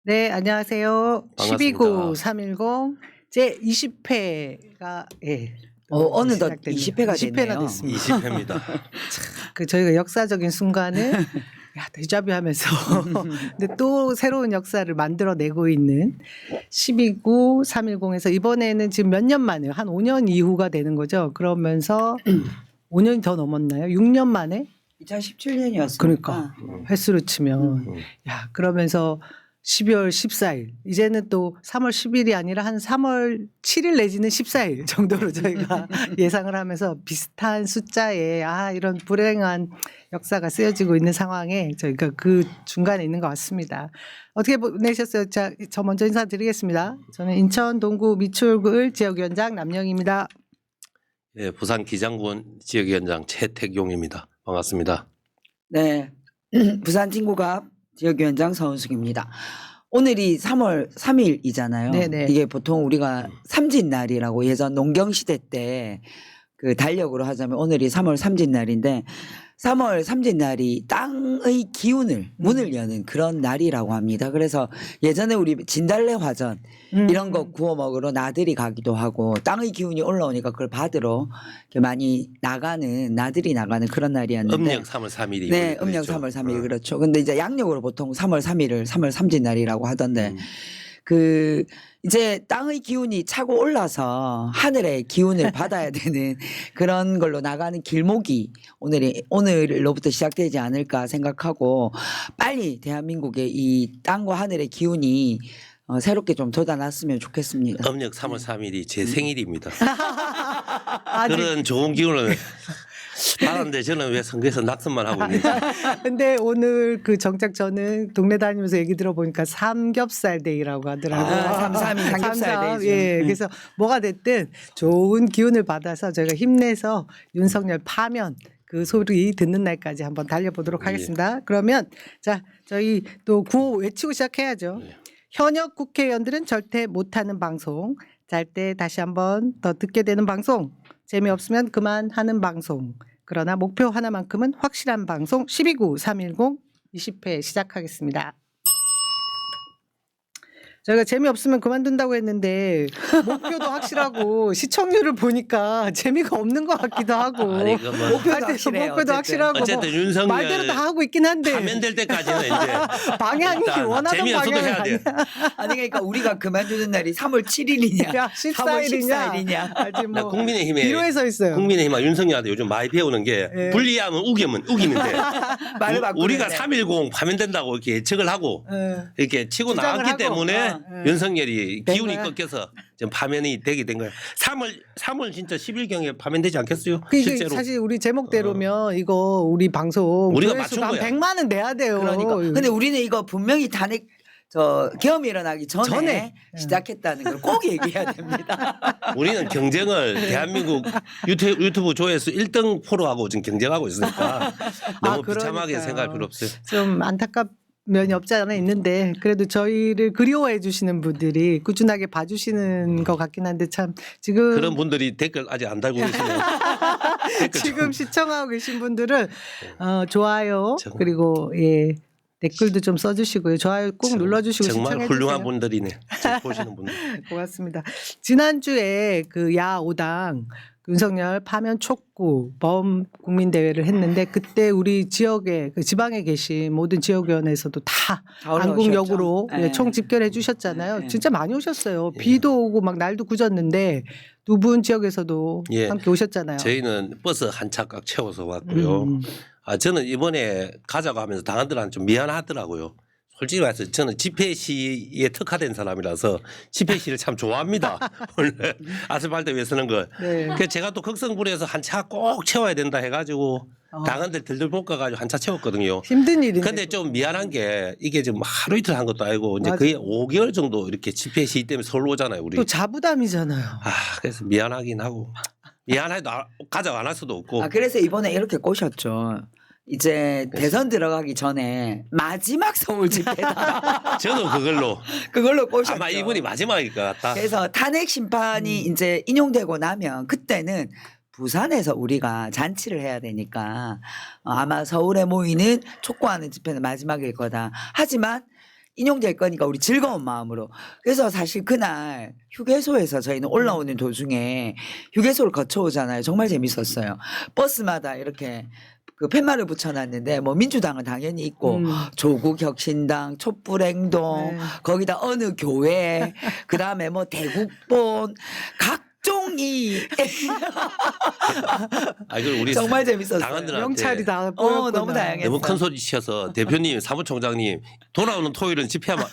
네, 안녕하세요. 반갑습니다. 12구 310 제 20회가 예. 어느덧 시작됐네요. 20회가 20회나 됐네요. 됐습니다. 20회입니다. 그 저희가 역사적인 순간을 야, 데자뷰하면서 근데 또 새로운 역사를 만들어내고 있는 12구 310에서 이번에는 지금 몇 년 만에요. 한 5년 이후가 되는 거죠. 그러면서 5년이 더 넘었나요? 6년 만에? 2017년이었으니까. 그러니까 횟수로 치면 야, 그러면서 12월 14일 이제는 또 3월 10일이 아니라 한 3월 7일 내지는 14일 정도로 저희가 예상을 하면서 비슷한 숫자에 이런 불행한 역사가 쓰여지고 있는 상황에 저희가 그 중간에 있는 것 같습니다. 어떻게 보내셨어요? 자, 저 먼저 인사드리겠습니다. 저는 인천 동구 미추홀구 지역위원장 남영입니다. 예, 부산 기장군 지역위원장 최택용입니다. 반갑습니다. 네. 부산 친구갑 지역위원장 서은숙입니다. 오늘이 3월 3일이잖아요. 네네. 이게 보통 우리가 삼진날이라고 예전 농경시대 때 그 달력으로 하자면 오늘이 3월 삼진날인데 3월 삼진날이 땅의 기운을 문을 여는 그런 날이라고 합니다. 그래서 예전에 우리 진달래 화전 이런 거 구워 먹으러 나들이 가기도 하고 땅의 기운이 올라오니까 그걸 받으러 이렇게 많이 나가는 나들이 나가는 그런 날이었는데 음력 3월 3일이 네, 음력 3월 3일 그렇죠. 근데 이제 양력으로 보통 3월 3일을 3월 삼진날이라고 하던데 그 이제 땅의 기운이 차고 올라서 하늘의 기운을 받아야 되는 그런 걸로 나가는 길목이 오늘로부터 시작되지 않을까 생각하고 빨리 대한민국의 이 땅과 하늘의 기운이 새롭게 좀 돋아났으면 좋겠습니다. 음력 3월 3일이 제 생일입니다. 아직 그런 좋은 기운을 받았는데 저는 왜 선거에서 낙선만 하고 있는지. 근데 오늘 그 정작 저는 동네 다니면서 얘기 들어보니까 삼겹살 데이라고 하더라고요. 332 삼겹살 데이죠. 예. 그래서 뭐가 됐든 좋은 기운을 받아서 저희가 힘내서 윤석열 파면 그 소리 듣는 날까지 한번 달려보도록 하겠습니다. 그러면 자, 저희 또 구호 외치고 시작해야죠. 현역 국회의원들은 절대 못하는 방송. 잘 때 다시 한번 더 듣게 되는 방송. 재미없으면 그만하는 방송. 그러나 목표 하나만큼은 확실한 방송 12구 310 20회 시작하겠습니다. 저희가 재미없으면 그만둔다고 했는데 목표도 확실하고 시청률을 보니까 재미가 없는 것 같기도 하고 아니, 그 뭐 목표도 하여튼 확실해요, 목표도 어쨌든. 확실하고 어쨌든 뭐 윤석열 말대로 다 하고 있긴 한데 파면될 때까지는 이제 방향이 일단 원하는 재미없어도 방향이 해야 돼. 아니야. 아니 그러니까 우리가 그만두는 날이 3월 7일이냐 야, 3월 14일이냐 14일이냐 아직 나 뭐 국민의힘에 비로에 서 있어요. 국민의힘 윤석열한테 요즘 많이 배우는 게 예. 불리하면 우기면 우기는데 말을 바꾸는데. 우리가 3.10 파면된다고 이렇게 예측을 하고 예. 이렇게 치고 주장을 나갔기 하고, 때문에 예. 윤석열이 된 기운이 거야. 꺾여서 지금 파면이 되게 된 거예요. 3월 진짜 10일경에 파면되지 않겠어요? 이게 실제로. 사실 우리 제목대로면 이거 우리 방송 우리가 조회수가 맞춘 한 거야. 100만은 내야 돼요. 그러니까. 근데 우리는 이거 분명히 탄핵 계엄이 일어나기 전에 시작했다는 걸 꼭 얘기해야 됩니다. 우리는 경쟁을 대한민국 유튜브 조회수 1등 프로하고 지금 경쟁하고 있으니까 너무 비참하게 그러니까요. 생각할 필요 없어요. 좀 안타깝 면이 없지 않아 있는데 그래도 저희를 그리워해 주시는 분들이 꾸준하게 봐주시는 것 같긴 한데 참 지금 그런 분들이 댓글 아직 안 달고 계시네요. 댓글 좀. 지금 시청하고 계신 분들은 좋아요 정말. 그리고 예 댓글도 좀 써주시고요. 좋아요 꼭 눌러주시고 정말 시청해 훌륭한 주세요. 분들이네. 지금 보시는 분들. 고맙습니다. 지난주에 그 야오당 윤석열 파면 촉구 범 국민대회를 했는데 그때 우리 지역에 그 지방에 계신 모든 지역위원회에서도 다 다 올라오셨죠? 안국역으로 네. 총 집결해 주셨잖아요. 네. 진짜 많이 오셨어요. 예. 비도 오고 막 날도 굳었는데 두 분 지역에서도 예. 함께 오셨잖아요. 저희는 버스 한 차 꽉 채워서 왔고요. 음. 저는 이번에 가자고 하면서 당원들한테 좀 미안하더라고요. 솔직히 말해서 저는 집회 시에 특화된 사람이라서 집회 시를 참 좋아합니다. 원래 아스팔트 위에 서는 걸. 네. 그래서 제가 또 극성부에서 한 차 꼭 채워야 된다 해가지고 당원들 들들 볶아가지고 한 차 채웠거든요. 힘든 일인데. 근데 좀 미안한 게 이게 지금 하루 이틀 한 것도 아니고 이제 맞아요. 거의 5개월 정도 이렇게 집회 시 때문에 서울 오잖아요. 우리. 또 자부담이잖아요. 그래서 미안하긴 하고 미안해도 가자고 안 할 수도 없고. 그래서 이번에 이렇게 꼬셨죠. 이제 대선 들어가기 전에 마지막 서울 집회다. 저도 그걸로 꼬셨죠. 아마 이분이 마지막일 것 같다. 그래서 탄핵 심판이 이제 인용되고 나면 그때는 부산에서 우리가 잔치를 해야 되니까 아마 서울에 모이는 촉구하는 집회는 마지막일 거다. 하지만 인용될 거니까 우리 즐거운 마음으로. 그래서 사실 그날 휴게소에서 저희는 올라오는 도중에 휴게소를 거쳐오잖아요. 정말 재밌었어요. 버스마다 이렇게 그 팻말을 붙여놨는데 뭐 민주당은 당연히 있고 조국 혁신당, 촛불행동, 네. 거기다 어느 교회, 그 다음에 뭐 대국본 각종이 그 우리 정말 재밌었어요. 당원들한테 명찰이 다 보였구나. 너무 다양했어요. 너무 큰 소리 치셔서 대표님, 사무총장님 돌아오는 토요일은 집회하면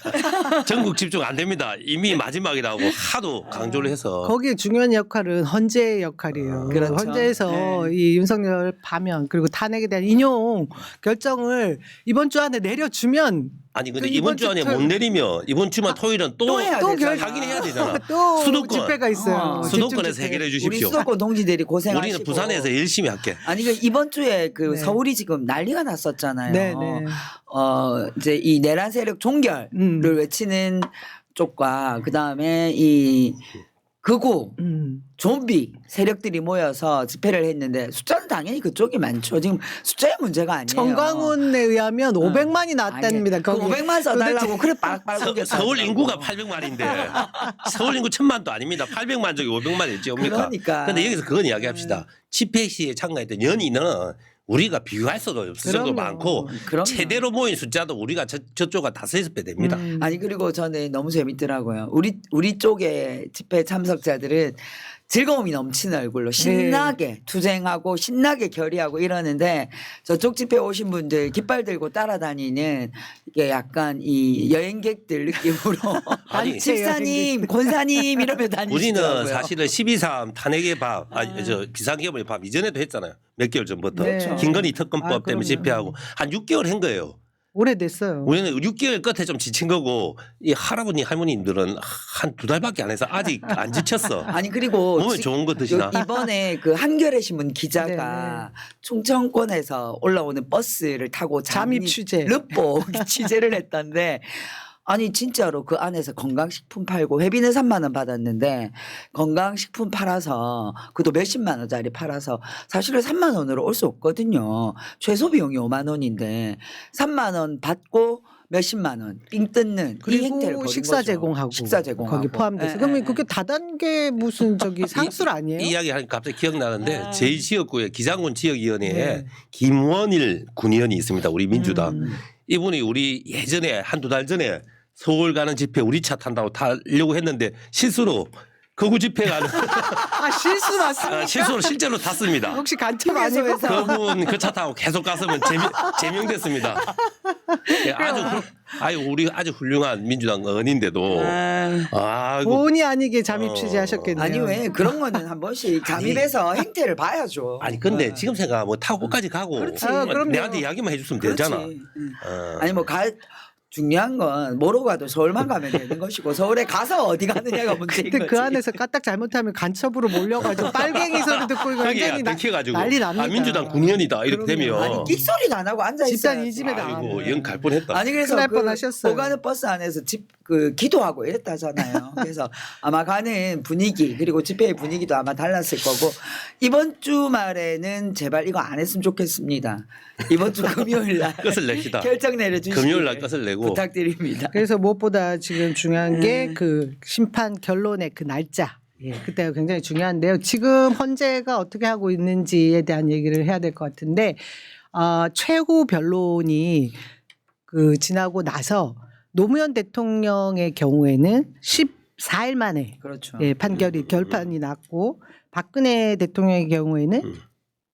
전국 집중 안 됩니다. 이미 마지막이라고 하도 강조를 해서 거기에 중요한 역할은 헌재의 역할이에요. 그렇죠. 헌재에서 네. 이 윤석열 파면 그리고 탄핵에 대한 인용 결정을 이번 주 안에 내려주면 아니 근데 그 이번 주 안에 못 내리면 이번 주만 토요일은 또 해야 또 되잖아. 확인해야 되잖아. 또 수도권. 집회가 있어요. 수도권에서 집중 집회. 해결해 우리 주십시오. 수도권 동지들이 고생하시고 우리는 부산에서 열심히 할게. 아니 그 이번 주에 그 네. 서울이 지금 난리가 났었잖아요. 네, 네. 이제 이 내란 세력 종결을 외치는 쪽과 그 다음에 이 극우 좀비 세력들이 모여서 집회를 했는데 숫자는 당연히 그쪽이 많죠. 지금 숫자의 문제가 아니에요. 정광훈에 의하면 500만이 나왔답니다. 아니, 그 500만 써달라고 그래 빡빡 서울 인구가 800만인데 서울 인구 1000만도 아닙니다. 800만 저기 500만이지 뭡니까? 그러니까. 근데 여기서 그건 이야기합시다. 집회 시에 참가했던 연인은 우리가 비교할 수도 없을 정도 그럼요. 많고 그럼요. 최대로 모인 숫자도 우리가 저쪽과 다섯 배 됩니다. 아니 그리고 저는 너무 재밌더라고요. 우리 쪽의 집회 참석자들은 즐거움이 넘치는 얼굴로 신나게 투쟁하고 신나게 결의하고 이러는데 저쪽 집회 오신 분들 깃발 들고 따라다니는 이게 약간 이 여행객들 느낌으로 아니, 집사님, 권사님 이러면 다니시더라고요. 우리는 사실은 12.3 탄핵의 밤, 저 비상기업의 밤 이전에도 했잖아요. 몇 개월 전부터. 네. 김건희 특검법 아, 때문에 그럼요. 집회하고 한 6개월 한 거예요. 오래됐어요. 우리는 6개월 끝에 좀 지친 거고 이 할아버지 할머니들은 한 2달밖에 안 해서 아직 안 지쳤어. 아니 그리고 몸에 좋은 거 드시나? 이번에 그 한겨레 신문 기자가 충청권에서 올라오는 버스를 타고 잠입 취재. 르뽀 취재를 했던데 아니 진짜로 그 안에서 건강식품 팔고 회비는 3만 원 받았는데 건강식품 팔아서 그것도 몇십만 원짜리 팔아서 사실은 3만 원으로 올 수 없거든요. 최소 비용이 5만 원인데 3만 원 받고 몇십만 원 삥 뜯는 이 행태를 그리고 벌인 식사 거죠. 제공하고 식사 제공하고 거기 포함돼서. 예, 그러면 예, 그게 다단계 무슨 저기 상술 아니에요? 이 이야기 하니까 갑자기 기억나는데 아. 제1지역구에 기장군 지역위원회에 네. 김원일 군의원이 있습니다. 우리 민주당. 이분이 우리 예전에 한두 달 전에 서울 가는 집회 우리 차 탄다고 타려고 했는데 실수로 거구 집회 가는 아 실수 맞습니까? 실수로 실제로 탔습니다. 혹시 간첩 아니고? 휴게소에서. 그분 그 차 타고 계속 갔으면 제명됐습니다. 예, 아주 우리 아주 훌륭한 민주당 의원인데도 아이고 본의 아니게 잠입 취재하셨겠네요. 아니 왜 그런 거는 한 번씩 잠입해서 행태를 봐야죠. 아니 근데 지금 생각 뭐 타고까지 가고 그렇지. 아, 그럼요. 내한테 이야기만 해줬으면 그렇지. 되잖아. 응. 어. 아니 뭐 중요한 건 뭐로 가도 서울만 가면 되는 것이고 서울에 가서 어디 가느냐가 문제인 근데 거지. 그 안에서 까딱 잘못하면 간첩으로 몰려가지고 빨갱이 소리 듣고 이거 거기에 완전히 들켜가지고 난리 납니다. 민주당 국면이다 이렇게 그럼요. 되면 아니 끽소리도 안 하고 앉아 집단 있어요. 이 집에 다. 아이고 영 갈 뻔했다. 아니 그래서 큰일 날 그 뻔하셨어요. 오가는 버스 안에서 기도하고 이랬다잖아요. 그래서 아마 가는 분위기 그리고 집회의 분위기도 아마 달랐을 거고 이번 주말에는 제발 이거 안 했으면 좋겠습니다. 이번 주 금요일 날 끝을 냅시다. 결정 내려주시기 금요일 날 끝을 내고 부탁드립니다. 그래서 무엇보다 지금 중요한 게 그 심판 결론의 그 날짜. 예, 그때가 굉장히 중요한데요. 지금 헌재가 어떻게 하고 있는지에 대한 얘기를 해야 될 것 같은데 최후 변론이 그 지나고 나서 노무현 대통령의 경우에는 14일 만에 그렇죠. 예, 결판이 났고 박근혜 대통령의 경우에는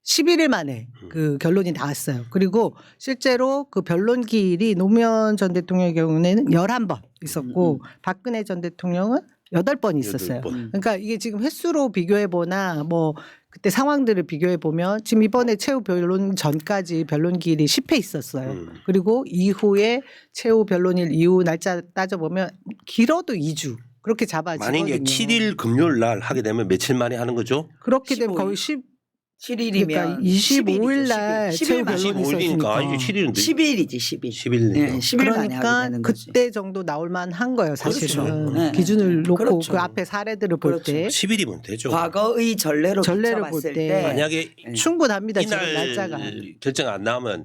11일 만에 그 결론이 나왔어요. 그리고 실제로 그 변론기일이 노무현 전 대통령의 경우에는 11번 있었고 박근혜 전 대통령은 8번 있었어요. 8번. 그러니까 이게 지금 횟수로 비교해 보나 뭐 그때 상황들을 비교해 보면 지금 이번에 최후 변론 전까지 변론기일이 10회 있었어요. 그리고 이후에 최후 변론일 이후 날짜 따져보면 길어도 2주. 그렇게 잡아지거든요. 만약에 7일 금요일 날 하게 되면 며칠 만에 하는 거죠? 그렇게 되면 15일. 거의 7일이면 그러니까 25일 날 최후 변론이 25일이니까 있었으니까. 이게 7일인데 10일이지 10일. 10일 네, 내요. 10일 만에 하게 그러니까 되는 거지. 그때 정도 나올 만한 거예요, 사실은. 그렇죠. 네. 기준을 놓고 그렇죠. 그 앞에 사례들을 볼 그렇죠. 때 10일이면 되죠. 과거의 전례로 전례를 비춰봤을 볼 때 때 만약에 충분합니다. 지금 이날 날짜가. 결정 안 나오면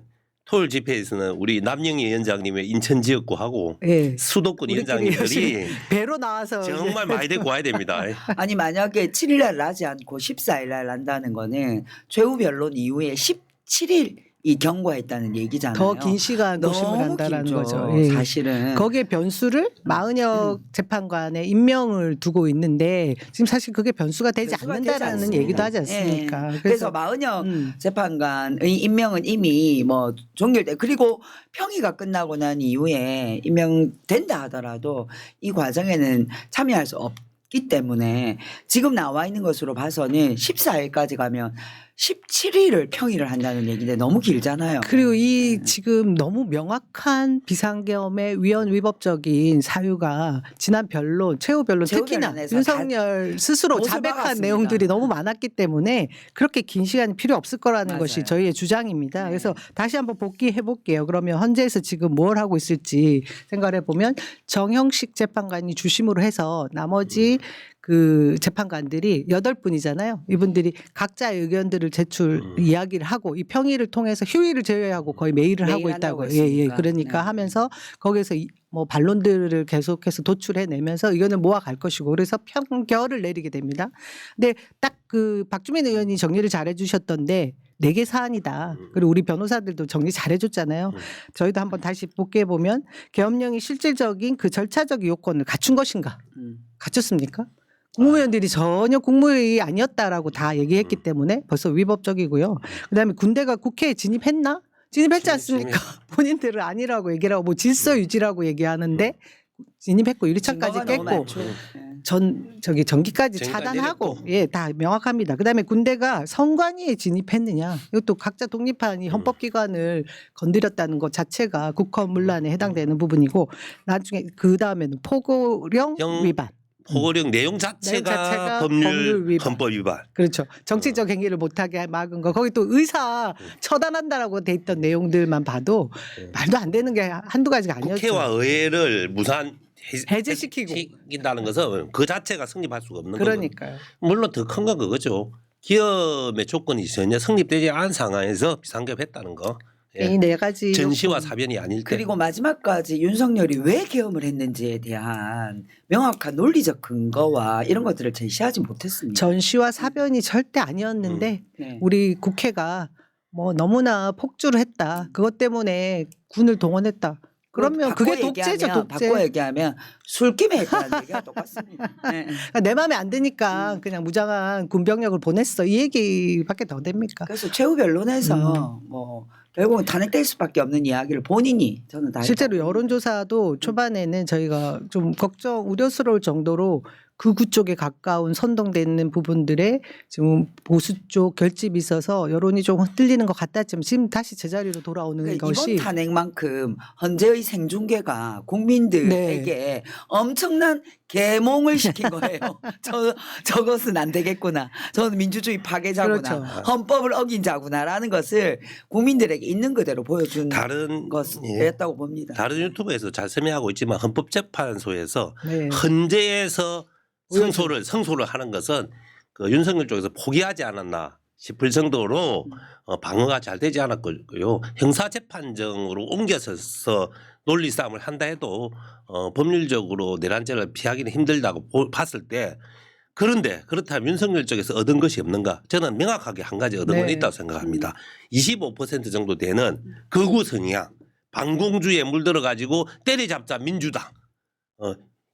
토요일 집회에서는 우리 남영희 위원장님의 인천 지역구하고 예. 수도권 우리끼리 위원장님들이 열심히 배로 나와서 정말 많이 데리고 와야 됩니다. 아니 만약에 7일 날 나지 않고 14일 날 난다는 거는 최후 변론 이후에 17일 이 경고했다는 얘기잖아요. 더 긴 시간 노심을 너무 한다라는 길죠. 거죠. 예. 사실은 거기에 변수를 마은혁 재판관의 임명을 두고 있는데 지금 사실 그게 변수가 되지 변수가 되지 않는다라는 않습니다. 얘기도 하지 않습니까? 예. 그래서 마은혁 음. 재판관의 임명은 이미 뭐 종결돼 그리고 평의가 끝나고 난 이후에 임명된다 하더라도 이 과정에는 참여할 수 없기 때문에 지금 나와 있는 것으로 봐서는 14일까지 가면 17일을 평의를 한다는 얘기인데 너무 길잖아요. 그리고 이 지금 너무 명확한 비상계엄의 위헌 위법적인 사유가 지난 변론, 최후 변론 최후 특히나 변론에서 윤석열 스스로 못을 자백한 박았습니다. 내용들이 너무 많았기 때문에 그렇게 긴 시간이 필요 없을 거라는 맞아요. 것이 저희의 주장입니다. 네. 그래서 다시 한번 복귀해 볼게요. 그러면 헌재에서 지금 뭘 하고 있을지 생각해 보면 정형식 재판관이 주심으로 해서 나머지 그 재판관들이 8분이잖아요. 이분들이 각자의 의견들을 제출 이야기를 하고 이 평의를 통해서 휴일을 제외하고 거의 매일을 매일 하고 한다고 있다고. 예, 예. 했으니까. 그러니까 네. 하면서 거기서 뭐 반론들을 계속해서 도출해 내면서 의견을 모아 갈 것이고 그래서 평결을 내리게 됩니다. 근데 딱 그 박주민 의원이 정리를 잘해 주셨던데 4개 사안이다. 그리고 우리 변호사들도 정리 잘해 줬잖아요. 저희도 한번 다시 복귀해 보면 계엄령이 실질적인 그 절차적 요건을 갖춘 것인가? 갖췄습니까? 국무위원들이 전혀 국무회의 아니었다라고 다 얘기했기 때문에 벌써 위법적이고요. 그다음에 군대가 국회에 진입했나? 진입했지 않습니까? 본인들은 아니라고 얘기를 하고 뭐 질서 유지라고 얘기하는데 진입했고 유리창까지 증거가 너무 깼고 많죠. 예. 전기까지 전기까지 차단하고 내렸고. 예, 다 명확합니다. 그다음에 군대가 선관위에 진입했느냐? 이것도 각자 독립한 이 헌법기관을 건드렸다는 것 자체가 국헌문란에 해당되는 부분이고 나중에 그다음에는 포고령 영- 위반. 포고령 내용 자체가, 자체가 법률 법률 위반. 헌법 위반. 그렇죠. 정치적 행위를 못하게 막은 거. 거기 또 의사 처단한다라고 돼 있던 내용들만 봐도 말도 안 되는 게 한두 가지가 아니었죠. 국회와 의회를 무산 해제시키고. 해제시킨다는 것은 그 자체가 성립할 수가 없는 거죠. 그러니까요. 물론 더 큰 건 그거죠. 기업의 조건이 전혀 성립되지 않은 상황에서 비상계엄했다는 거. 예. 이 4가지 전시와 사변이 아닐 때. 그리고 마지막까지 윤석열이 왜 계엄을 했는지에 대한 명확한 논리적 근거와 이런 것들을 제시하지 못했습니다. 전시와 사변이 절대 아니었는데 네. 우리 국회가 뭐 너무나 폭주를 했다. 그것 때문에 군을 동원했다. 그러면 그게 독재죠, 독재. 바꿔 얘기하면 술김에 했다는 얘기가 똑같습니다. 네. 그러니까 내 마음에 안 드니까 그냥 무장한 군병력을 보냈어. 이 얘기밖에 더 됩니까? 그래서 최후 변론에서 뭐 결국은 탄핵될 수밖에 없는 이야기를 본인이 저는 다 실제로 했다고 여론조사도 초반에는 저희가 좀 우려스러울 정도로 극우 쪽에 가까운 선동되는 부분들에 지금 보수 쪽 결집이 있어서 여론이 좀 흔들리는 것 같았지만 지금 다시 제자리로 돌아오는 그러니까 것이 이번 탄핵만큼 헌재의 생중계가 국민들에게 네. 엄청난 계몽을 시킨 거예요. 저것은 안 되겠구나. 저는 민주주의 파괴자구나. 그렇죠. 헌법을 어긴 자구나라는 것을 국민들에게 있는 그대로 보여준 다른 것이었다고 봅니다. 다른 유튜브에서 잘 설명하고 있지만 헌법재판소에서 네. 헌재에서 성소를 하는 것은 그 윤석열 쪽에서 포기하지 않았나 싶을 정도로 방어가 잘 되지 않았고요. 형사재판정으로 옮겨서 논리 싸움을 한다 해도 법률적으로 내란죄를 피하기는 힘들다고 봤을 때 그런데 그렇다면 윤석열 쪽에서 얻은 것이 없는가? 저는 명확하게 한 가지 얻은 건 네. 있다고 생각합니다. 25% 정도 되는 극우 성향, 반공주의에 물들어 가지고 때려잡자 민주당.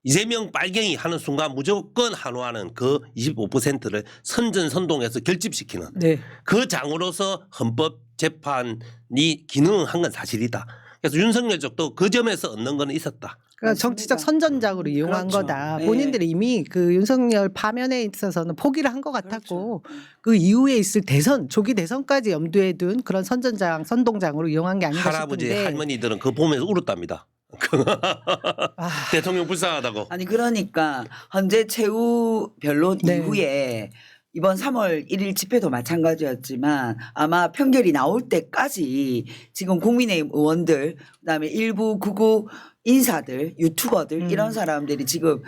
이재명 빨갱이 하는 순간 무조건 한호하는 그 25%를 선전선동해서 결집시키는 네. 그 장으로서 헌법재판이 기능한 건 사실이다. 그래서 윤석열 쪽도 그 점에서 얻는 건 있었다. 그러니까 정치적 선전작으로 이용한 그렇죠. 거다. 네. 본인들이 이미 그 윤석열 파면에 있어서는 포기를 한 것 같았고 그렇죠. 그 이후에 있을 대선, 조기 대선까지 염두에 둔 그런 선동장으로 이용한 게 아닌가 할아버지 싶은데. 할머니들은 그거 보면서 울었답니다. 아, 대통령 불쌍하다고. 아니 그러니까 헌재 최후 변론 네. 이후에 이번 3월 1일 집회도 마찬가지였지만 아마 판결이 나올 때까지 지금 국민의힘 의원들 그다음에 일부 극우 인사들 유튜버들 이런 사람들이 지금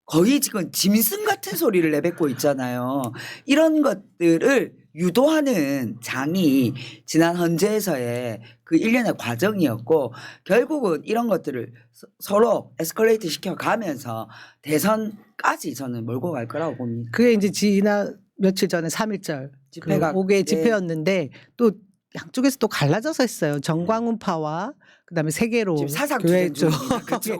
거의 지금 짐승 같은 소리를 내뱉고 있잖아요. 이런 것들을 유도하는 장이 지난 헌재에서의 그 일련의 과정이었고 결국은 이런 것들을 서로 에스컬레이트 시켜가면서 대선까지 저는 몰고 갈 거라고 봅니다. 그게 이제 지난 며칠 전에 3.1절 집회가 5개 네. 집회였는데 또 양쪽에서 또 갈라져서 했어요. 정광훈파와 그다음에 세계로 지금 사상 교회 투쟁 쪽. 중입니다. 그렇죠.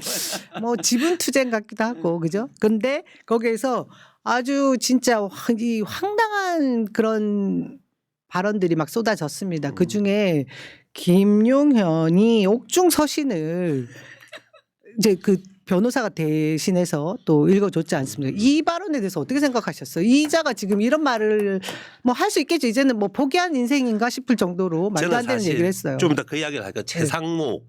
뭐 지분 투쟁 같기도 하고 그죠? 근데 거기에서 아주 진짜 이 황당한 그런 발언들이 막 쏟아졌습니다. 그 중에 김용현이 옥중 서신을 이제 그 변호사가 대신해서 또 읽어줬지 않습니까? 이 발언에 대해서 어떻게 생각하셨어요? 이자가 지금 이런 말을 뭐 할 수 있겠죠. 이제는 뭐 포기한 인생인가 싶을 정도로 말도 저는 안 되는 사실 얘기를 했어요. 좀 더 그 이야기를 할까 최상목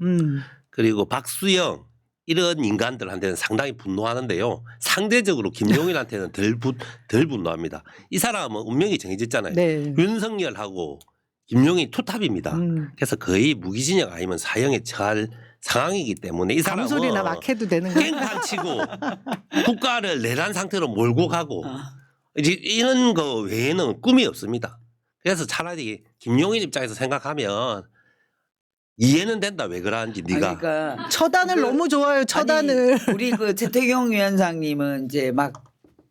그리고 박수영 이런 인간들한테는 상당히 분노하는데요. 상대적으로 김용일한테는 덜 분노합니다. 이 사람은 운명이 정해졌잖아요. 네. 윤석열하고 김용이 투탑입니다. 그래서 거의 무기징역 아니면 사형에 처할 상황이기 때문에 이 사람은 감소리나 막 해도 되는 거예요. 깽판 치고 국가를 내란 상태로 몰고 가고 이제 이런 거 외에는 꿈이 없습니다. 그래서 차라리 김용일 입장에서 생각하면 이해는 된다. 왜 그러는지 네가. 그러니까 처단을 그- 너무 좋아요. 처단을. 아니, 우리 그 최태경 위원장님은 이제 막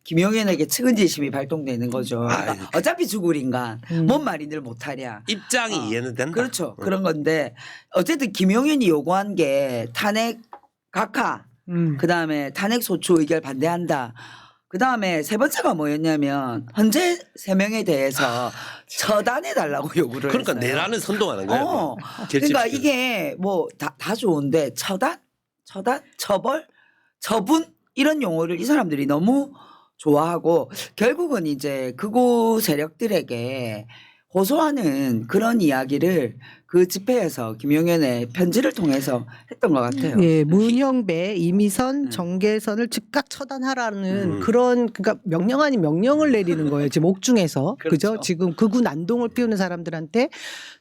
김용현에게 측은지심이 발동되는 거죠. 그러니까 아유. 어차피 죽을 인간, 뭔 말이들 못하랴. 입장이 이해는 된다. 그렇죠. 그런 건데 어쨌든 김용현이 요구한 게 탄핵 각하, 그다음에 탄핵 소추 의결 반대한다. 그다음에 세 번째가 뭐였냐면 현재 3명에 대해서 처단해 달라고 요구를 그러니까 했어요. 내란을 선동하는 거예요. 그러니까 이게 뭐 다 좋은데 처단, 처벌, 처분 이런 용어를 이 사람들이 너무 좋아하고 결국은 이제 극우 세력들에게 호소하는 그런 이야기를 그 집회에서 김용현의 편지를 통해서 했던 것 같아요. 예, 문형배, 이미선, 정계선을 즉각 처단하라는 그런 그러니까 명령 아닌 명령을 내리는 거예요. 지금 옥중에서 그죠? 그렇죠. 지금 극우 난동을 피우는 사람들한테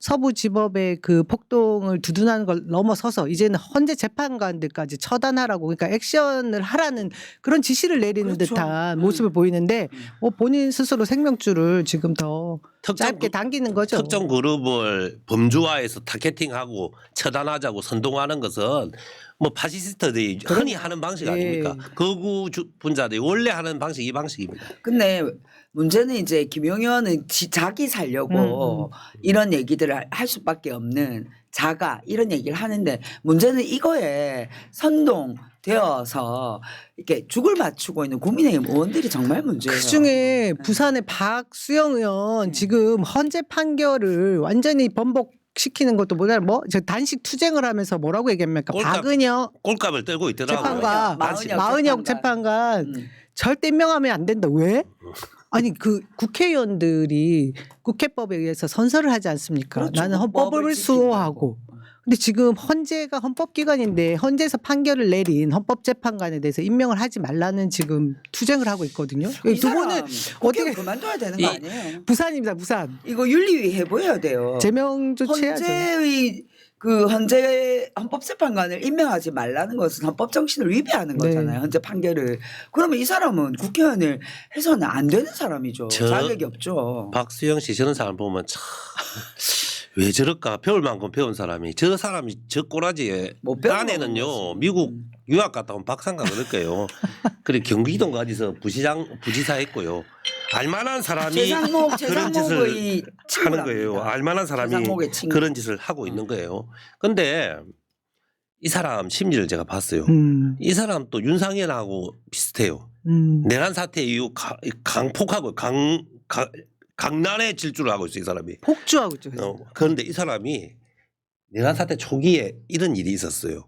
서부지법의 그 폭동을 두둔하는 걸 넘어서서 이제는 헌재 재판관들까지 처단하라고 그러니까 액션을 하라는 그런 지시를 내리는 그렇죠. 듯한 모습을 보이는데 뭐 본인 스스로 생명줄을 지금 더 짧게 당기는 거죠. 특정 그룹을 범주화해서 타겟팅하고 처단하자고 선동하는 것은 뭐 파시스트들이 흔히 하는 방식 예. 아닙니까? 거구 분자들이 원래 하는 방식 이 방식입니다. 근데 문제는 이제 김용현은 자기 살려고 이런 얘기들을 할 수밖에 없는 자가 이런 얘기를 하는데 문제는 이거에 선동되어서 이렇게 죽을 맞추고 있는 국민의힘 의원들이 정말 문제예요. 그 중에 부산의 박수영 의원 지금 헌재 판결을 완전히 번복시키는 것도 뭐냐 저 단식 투쟁을 하면서 뭐라고 얘기합니까? 꼴값- 박은혁 꼴값을 떨고 있더라고요. 재판관, 마은혁 마은혁 재판관. 재판관 절대 임명하면 안 된다. 왜? 아니 그 국회의원들이 국회법에 의해서 선서를 하지 않습니까? 그렇죠. 나는 헌법을 헌법을 수호하고. 근데 지금 헌재가 헌법기관인데 헌재에서 판결을 내린 헌법재판관에 대해서 임명을 하지 말라는 지금 투쟁을 하고 있거든요. 이 두 분은 사람 어떻게 국회 그만둬야 되는 거 아니에요? 부산입니다. 부산 이거 윤리위 해보여야 돼요. 제명 조치해야죠. 헌재 헌법재판관을 임명하지 말라는 것은 헌법 정신을 위배하는 네. 거잖아요. 헌재 판결을. 그러면 이 사람은 국회의원을 해서는 안 되는 사람이죠. 자격이 없죠. 박수영 씨 저런 사람 보면 참 왜 저럴까 배울 만큼 배운 사람이 저 사람이 저 꼬라지에 못 배운 아내는요 거지. 미국 유학 갔다 온 박사인가 그럴 거예요. 그리고 경기도인가 어디서 부지사 했고요. 알만한 사람이 그런 짓을 최상목의 하는 거예요. 알만한 사람이 최상목의 친구. 그런 짓을 하고 있는 거예요. 근데 이 사람 심리를 제가 봤어요. 이 사람 또 윤상현하고 비슷해요. 내란 사태 이후 강폭하고 강난의 질주를 하고 있어요. 이 사람이. 폭주하고 있죠. 그런데 이 사람이 내란 사태 초기에 이런 일이 있었어요.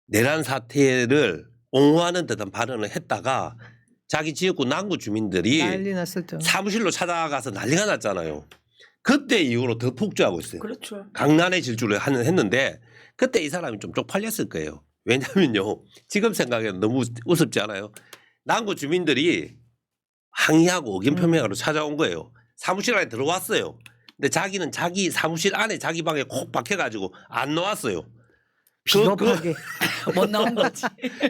내란 사태를 옹호하는 듯한 발언을 했다가 자기 지역구 남구 주민들이 난리 났었죠. 사무실로 찾아가서 난리가 났잖아요. 그때 이후로 더 폭주하고 있어요. 그렇죠. 강난의 질주를 했는데 그때 이 사람이 좀 쪽팔렸을 거예요. 왜냐면요. 지금 생각에는 너무 우습지 않아요. 남구 주민들이 항의하고 의견 표명하러 찾아온 거예요. 사무실 안에 들어왔어요. 근데 자기는 자기 사무실 안에 자기 방에 콕 박혀가지고 안 나왔어요. 비겁하게. 못 나온 거지.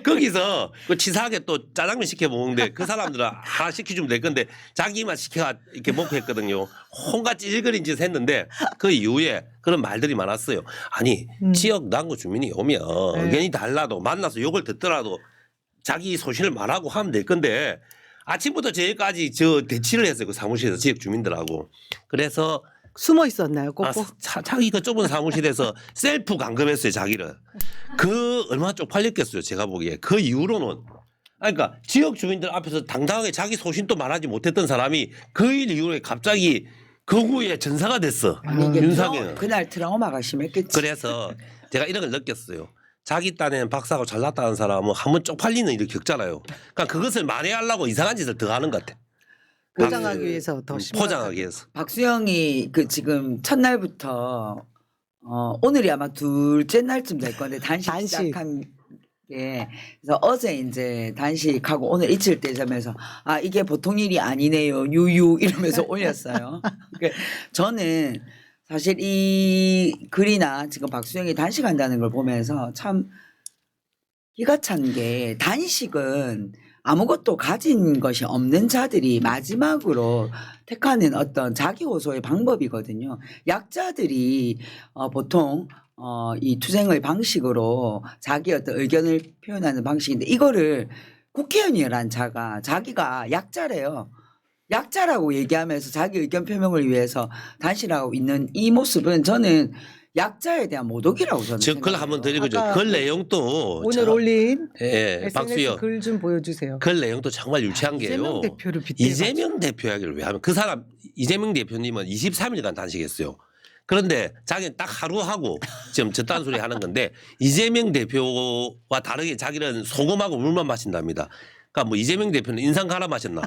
거기서 그 치사하게 또 짜장면 시켜 먹는데 그 사람들은 하나 시켜주면 될 건데 자기만 시켜 이렇게 먹고 했거든요. 혼가 찌질거린 짓 했는데 그 이후에 그런 말들이 많았어요. 아니 지역 남구 주민이 오면 네. 의견이 달라도 만나서 욕을 듣더라도 자기 소신을 말하고 하면 될 건데 아침부터 저희까지 저 대치를 했어요. 그 사무실에서 지역 주민들하고. 그래서 숨어 있었나요, 꼭꼭? 자기 그 좁은 사무실에서 셀프 감금했어요, 자기를. 그 얼마나 쪽팔렸겠어요, 제가 보기에. 그 이후로는. 그러니까 지역 주민들 앞에서 당당하게 자기 소신도 말하지 못했던 사람이 그 일 이후에 갑자기 거구의 전사가 됐어. 아니, 이게 윤상현. 그날 트라우마가 심했겠지. 그래서 제가 이런 걸 느꼈어요. 자기 딴에는 박사고 잘났다는 사람은 한번 쪽팔리는 일을 겪잖아요. 그러니까 그것을 만회하려고 이상한 짓을 더 하는 것 같아. 포장하기 위해서 더 포장하기 위해서. 박수영이 그 지금 첫날부터 오늘이 아마 둘째 날쯤 될 건데 단식 시작한 게 그래서 어제 이제 단식하고 오늘 이틀 때점에서 아 이게 보통 일이 아니네요 유유 이러면서 올렸어요. 그러니까 저는 사실 이 글이나 지금 박수영이 단식한다는 걸 보면서 참 기가 찬 게 단식은 아무것도 가진 것이 없는 자들이 마지막으로 택하는 어떤 자기 호소의 방법이거든요. 약자들이 보통 이 투쟁의 방식으로 자기 어떤 의견을 표현하는 방식인데 이거를 국회의원이란 자가 자기가 약자래요. 약자라고 얘기하면서 자기 의견 표명을 위해서 단식하고 있는 이 모습은 저는 약자에 대한 모독이라고 저는 즉, 그걸 한번 더 읽어줘. 아까 그 내용도. 오늘 올린 예, SNS 박수영. 글 좀 보여주세요. 그 내용도 정말 유치한 게요. 이재명 대표를 빗대가지고. 이재명 대표 이야기를 왜 하면 그 사람 이재명 대표님은 23일간 단식했어요. 그런데 자기는 딱 하루 하고 지금 저딴 소리 하는 건데 이재명 대표와 다르게 자기는 소금하고 물만 마신답니다. 그러니까 뭐 이재명 대표는 인상 갈아 마셨나.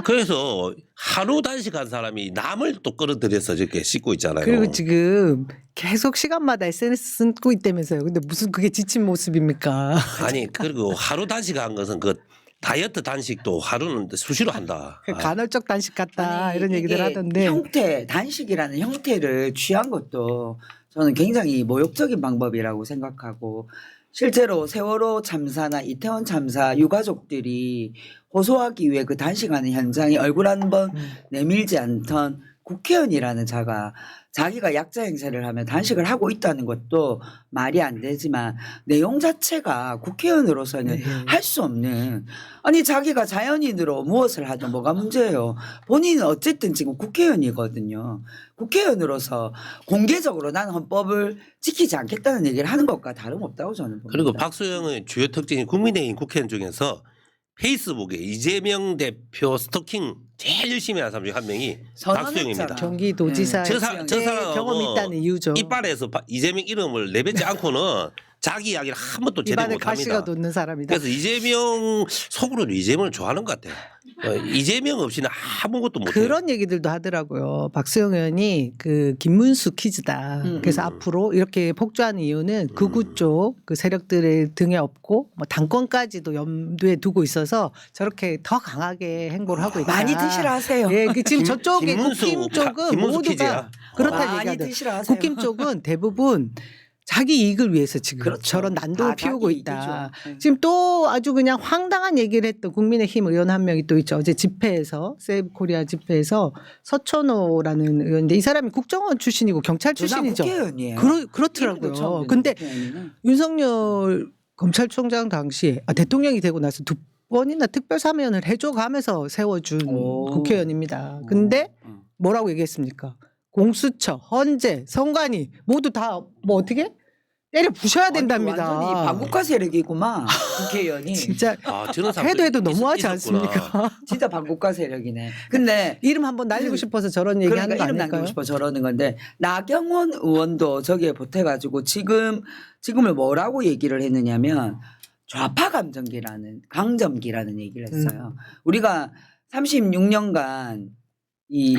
그래서 하루 단식한 사람이 남을 또 끌어들여서 저렇게 씻고 있잖아요. 그리고 지금 계속 시간마다 SNS 쓰고 있다면서요. 근데 무슨 그게 지친 모습입니까? 아니 그리고 하루 단식한 것은 그 다이어트 단식도 하루는 수시로 한다. 간헐적 단식 같다 아니, 이런 얘기들 이게 하던데. 형태 단식이라는 형태를 취한 것도 저는 굉장히 모욕적인 방법이라고 생각하고 실제로 세월호 참사나 이태원 참사 유가족들이 호소하기 위해 그 단식하는 현장에 얼굴 한번 내밀지 않던 국회의원이라는 자가 자기가 약자 행세를 하면 단식을 하고 있다는 것도 말이 안 되지만 내용 자체가 국회의원으로서는 네. 할 수 없는 아니 자기가 자연인으로 무엇을 하든 뭐가 문제예요. 본인은 어쨌든 지금 국회의원이거든요. 국회의원으로서 공개적으로 나는 헌법을 지키지 않겠다는 얘기를 하는 것과 다름없다고 저는 봅니다. 그리고 박수영의 주요 특징이 국민의힘 국회의원 중에서 페이스북에 이재명 대표 스토킹 제일 열심히 하는 사람 중에 한 명이 박수영입니다. 경기도지사 저 사람 경험이 있다는 이유죠. 이빨에서 이재명 이름을 내뱉지 않고는 자기 이야기를 한 번도 제대로 입안에 가시가 못합니다. 돋는 사람이다. 그래서 이재명 속으로는 이재명을 좋아하는 것 같아요. 이재명 없이는 아무것도 못해요. 그런 얘기들도 하더라고요. 박수영 의원이 그 김문수 퀴즈다. 그래서 앞으로 이렇게 폭주하는 이유는 극우 쪽 그 세력들의 등에 업고 뭐 당권까지도 염두에 두고 있어서 저렇게 더 강하게 행보를 하고 있다. 많이 드시라 하세요. 예, 그 지금 저쪽에 김문수 국힘 쪽은 김문수 모두가 퀴즈야. 그렇다는 많이 얘기하더라고요. 드시라 하세요. 국힘 쪽은 대부분 자기 이익을 위해서 지금 그렇죠. 저런 난동을 다 피우고 자기 있다. 이익이죠. 네. 지금 또 아주 그냥 황당한 얘기를 했던 국민의힘 의원 한 명이 또 있죠. 어제 집회에서 세이브 코리아 집회에서 서천호라는 의원인데 이 사람이 국정원 출신이고 경찰 출신이죠. 국회의원이에요. 그렇더라고요. 처음 근데 듣는 국회의원이는. 윤석열 검찰총장 당시에 대통령이 되고 나서 2번이나 특별사면을 해줘가면서 세워준 오. 국회의원입니다. 근데 뭐라고 얘기했습니까? 공수처, 헌재, 선관위 모두 다 뭐 어떻게 때려 부셔야 된답니다. 완전히 반국가 세력이구만 국회의원이. 진짜 아, 저런 사람도 해도 해도 너무하지 있었구나. 않습니까? 진짜 반국가 세력이네. 근데 이름 한번 날리고 싶어서 저런 얘기하는 그러니까 거 이름 아닐까요? 남기고 싶어 저러는 건데 나경원 의원도 저기에 보태가지고 지금을 뭐라고 얘기를 했느냐면 좌파 강점기라는 얘기를 했어요. 우리가 36년간 이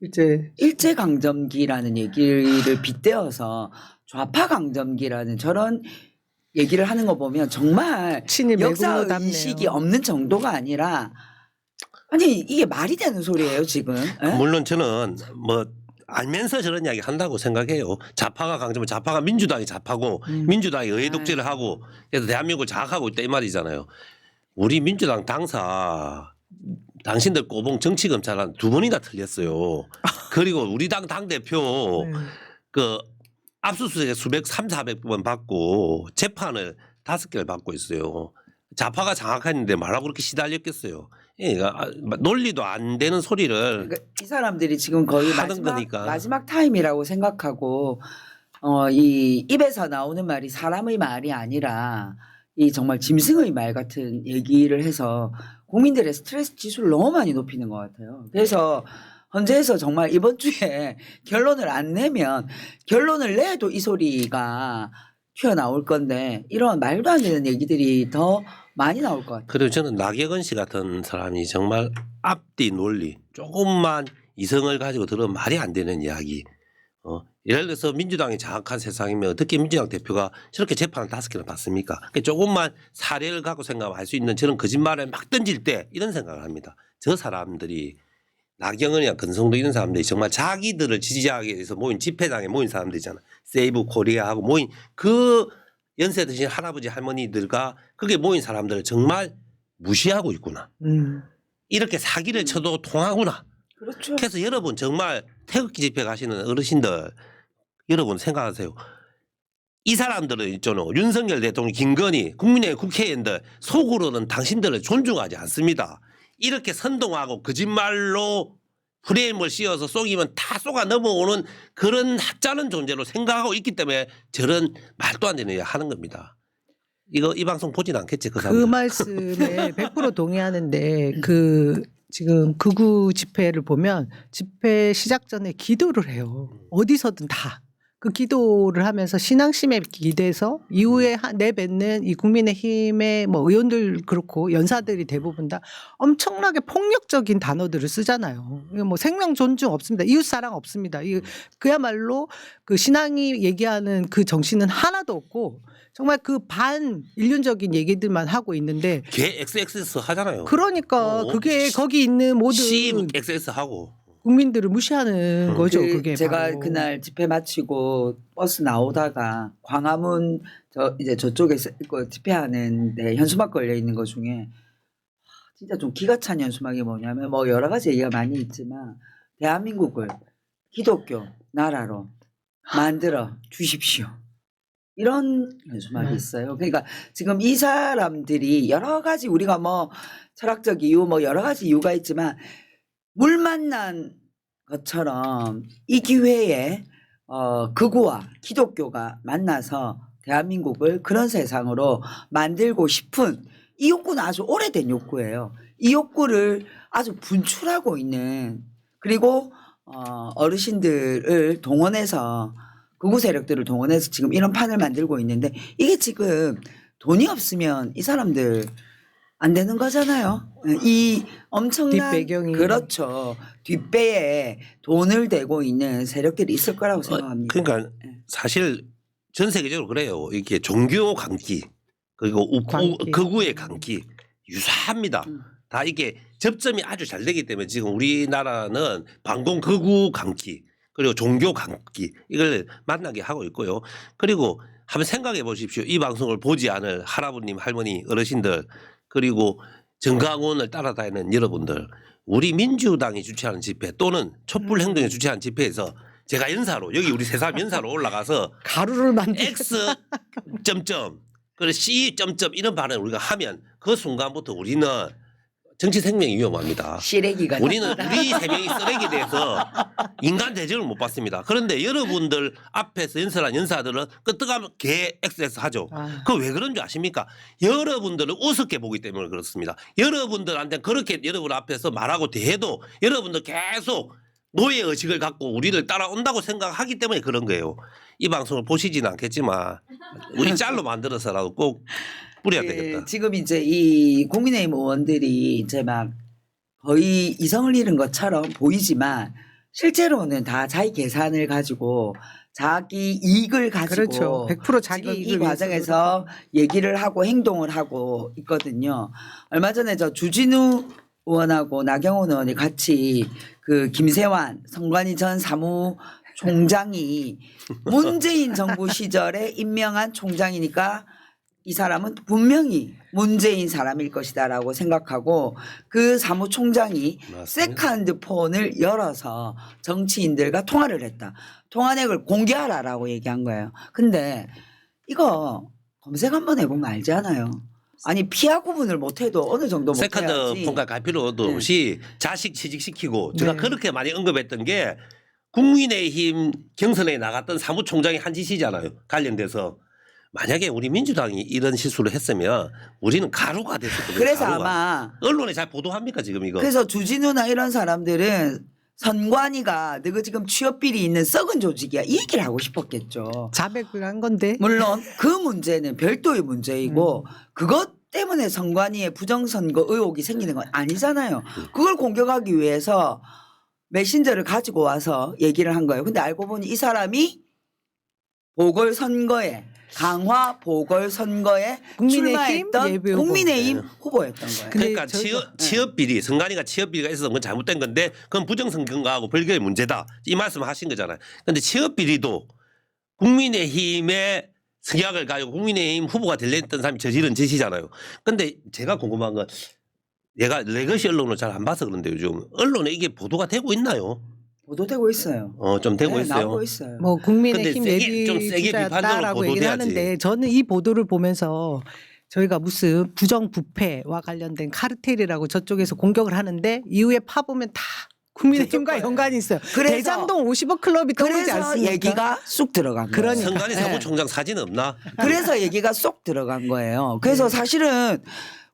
이제 일제 강점기라는 얘기를 빗대어서 좌파 강점기라는 저런 얘기를 하는 거 보면 정말 친일 역사 매국노답네요. 의식이 없는 정도가 아니라 아니 이게 말이 되는 소리예요 지금? 예? 물론 저는 뭐 알면서 저런 이야기 한다고 생각해요. 좌파가 강조면 좌파가 민주당이 좌파고 민주당이 의회 독재를 하고 그래서 대한민국을 장악하고 있다 이 말이잖아요. 우리 민주당 당사 당신들 꼬봉 정치검찰한 두 번이나 틀렸어요. 그리고 우리 당 당대표 네. 그 압수수색 수백 300~400번 받고 재판을 5개를 받고 있어요. 좌파가 장악했는데 말하고 그렇게 시달렸겠어요. 예, 논리도 안 되는 소리를 그러니까 이 사람들이 지금 거의 하는 거니까. 마지막 타임이라고 생각하고 이 입에서 나오는 말이 사람의 말이 아니라 이 정말 짐승의 말 같은 얘기를 해서 국민들의 스트레스 지수를 너무 많이 높이는 것 같아요. 그래서 헌재에서 정말 이번 주에 결론을 안 내면 결론을 내도 이 소리가 튀어나올 건데 이런 말도 안 되는 얘기들이 더 많이 나올 것 같아요. 그리고 저는 나경원 씨 같은 사람이 정말 앞뒤 논리 조금만 이성을 가지고 들으면 말이 안 되는 이야기. 예를 들어서 민주당이 장악한 세상이면 어떻게 민주당 대표가 저렇게 재판을 5개나 받습니까? 그러니까 조금만 사례를 갖고 생각할 수 있는 저런 거짓말을 막 던질 때 이런 생각을 합니다. 저 사람들이 나경원이나 권성도 이런 사람들이 정말 자기들을 지지하기 위해서 모인 집회장에 모인 사람들이잖아. 세이브 코리아하고 모인 그 연세 드신 할아버지 할머니들과 그게 모인 사람들을 정말 무시하고 있구나. 이렇게 사기를 쳐도 통하구나. 그렇죠. 그래서 여러분 정말 태극기 집회 가시는 어르신들 여러분 생각하세요. 이 사람들은 있잖아요. 윤석열 대통령, 김건희, 국민의힘 국회의원들 속으로는 당신들을 존중하지 않습니다. 이렇게 선동하고 거짓말로 프레임을 씌워서 속이면 다 속아 넘어오는 그런 하찮은 존재로 생각하고 있기 때문에 저런 말도 안 되는 일 하는 겁니다. 이거 이 방송 보진 않겠지 그 그 사람들. 말씀에 100% 동의하는데 지금 극우 집회를 보면 집회 시작 전에 기도를 해요. 어디서든 다. 그 기도를 하면서 신앙심에 기대서 이후에 내뱉는 이 국민의힘의 뭐 의원들 그렇고 연사들이 대부분 다 엄청나게 폭력적인 단어들을 쓰잖아요. 이거 뭐 생명 존중 없습니다. 이웃 사랑 없습니다. 그야말로 그 신앙이 얘기하는 그 정신은 하나도 없고 정말 그 반인륜적인 얘기들만 하고 있는데 걔 XXS 하잖아요. 그러니까 그게 거기 있는 모든 C XS 하고. 국민들을 무시하는 거죠. 그게 제가 바로. 그날 집회 마치고 버스 나오다가 광화문 이제 저쪽에서 그 집회하는데 현수막 걸려 있는 것 중에 진짜 좀 기가 찬 현수막이 뭐냐면 뭐 여러 가지 얘기가 많이 있지만 대한민국을 기독교 나라로 만들어 주십시오. 이런 현수막이 있어요. 그러니까 지금 이 사람들이 여러 가지 우리가 뭐 철학적 이유 뭐 여러 가지 이유가 있지만 물 만난 것처럼 이 기회에 극우와 기독교가 만나서 대한민국을 그런 세상으로 만들고 싶은 이 욕구는 아주 오래된 욕구예요. 이 욕구를 아주 분출하고 있는 그리고 어르신들을 동원해서 극우 세력들을 동원해서 지금 이런 판을 만들고 있는데 이게 지금 돈이 없으면 이 사람들 안 되는 거잖아요. 이 엄청난 뒷배경이. 그렇죠. 뒷배에 돈을 대고 있는 세력들이 있을 거라고 생각합니다. 그러니까 사실 전 세계적으로 그래요. 이게 종교 강기 그리고 강기. 극우의 강기 유사합니다. 다 이게 접점이 아주 잘 되기 때문에 지금 우리나라는 반공 극우 강기 그리고 종교 강기 이걸 만나게 하고 있고요. 그리고 한번 생각해 보십시오. 이 방송을 보지 않을 할아버님, 할머니, 어르신들 그리고 정강원을 따라다니는 여러분들 우리 민주당이 주최하는 집회 또는 촛불행동이 주최하는 집회에서 제가 연사로 여기 우리 세 사람 연사로 올라가서 가루를 만들 X 점점 그리고 C 점점 이런 발언을 우리가 하면 그 순간부터 우리는 정치 생명이 위험합니다. 시래기가 우리는 우리 세 명이 쓰레기에 대해서 인간 대접을 못 받습니다. 그런데 여러분들 앞에서 연설한 연사들은 끄떡하면 개 XX 하죠. 그 왜 그런 줄 아십니까? 여러분들을 우습게 보기 때문에 그렇습니다. 여러분들한테 그렇게 여러분 앞에서 말하고 대해도 여러분들 계속 노예 의식을 갖고 우리를 따라온다고 생각하기 때문에 그런 거예요. 이 방송을 보시지는 않겠지만 우리 짤로 만들어서라도 꼭 뿌려야 되겠다. 지금 이제 이 국민의힘 의원들이 이제 막 거의 이성을 잃은 것처럼 보이지만 실제로는 다 자기 계산을 가지고 자기 이익을 가지고 그렇죠. 100% 자기 지금 이 이익을 과정에서 얘기를 하고 행동을 하고 있거든요. 얼마 전에 저 주진우 의원하고 나경원 의원이 같이 그 김세환 선관위 전 사무총장이 문재인 정부 시절에 임명한 총장이니까 이 사람은 분명히 문재인 사람일 것이다라고 생각하고 그 사무총장이 맞습니다. 세컨드 폰을 열어서 정치인들과 통화를 했다. 통화 내역을 공개하라라고 얘기한 거예요. 근데 이거 검색 한번 해보면 알지 않아요? 아니 피하 구분을 못해도 어느 정도 세컨드 못해야지. 폰과 갈 필요도 없이 자식 취직시키고 제가 네. 그렇게 많이 언급했던 게 국민의힘 경선에 나갔던 사무총장이 한 짓이잖아요. 관련돼서. 만약에 우리 민주당이 이런 실수를 했으면 우리는 가루가 됐었거든요. 그래서 가루가. 아마 언론에 잘 보도합니까 지금 이거. 그래서 주진우나 이런 사람들은 선관위가 너가 지금 취업비리 있는 썩은 조직이야 이 얘기를 하고 싶었겠죠. 자백을 한 건데. 물론 그 문제는 별도의 문제이고 그것 때문에 선관위에 부정선거 의혹이 생기는 건 아니잖아요. 그걸 공격하기 위해서 메신저를 가지고 와서 얘기를 한 거예요. 근데 알고 보니 이 사람이 보궐선거에 강화 보궐선거에 국민의힘 출마했던 예비 후보. 국민의힘 네. 후보였던 거예요. 근데 그러니까 저희가- 취업 비리, 선관위가 취업 비리가 있어서 그건 잘못된 건데 그건 부정선거하고 별개의 문제다. 이 말씀을 하신 거잖아요. 그런데 취업 비리도 국민의힘의 성향을 가지고 국민의힘 후보가 되려했던 사람이 저지른 짓이잖아요. 근데 제가 궁금한 건 얘가 레거시 언론을 잘 안 봐서 그런데 요즘 언론에 이게 보도가 되고 있나요? 보도되고 있어요. 좀 되고 네, 있어요. 나오고 있어요. 뭐 국민의힘 근데 세게, 좀 예비 세게 비판적으로 주자였다라고 얘기를 보도돼야지. 하는데 저는 이 보도를 보면서 저희가 무슨 부정부패와 관련된 카르텔이라고 저쪽에서 공격을 하는데 이후에 파보면 다 국민의힘과 저쪽 연관이 있어요. 그래서- 대장동 50억 클럽이 떠오르지 그래서 않습니까? 얘기가 쑥 들어간 거예요. 그러니까. 선관위 네. 사무총장 사진 없나? 그래서 얘기가 쏙 들어간 거예요. 그래서 사실은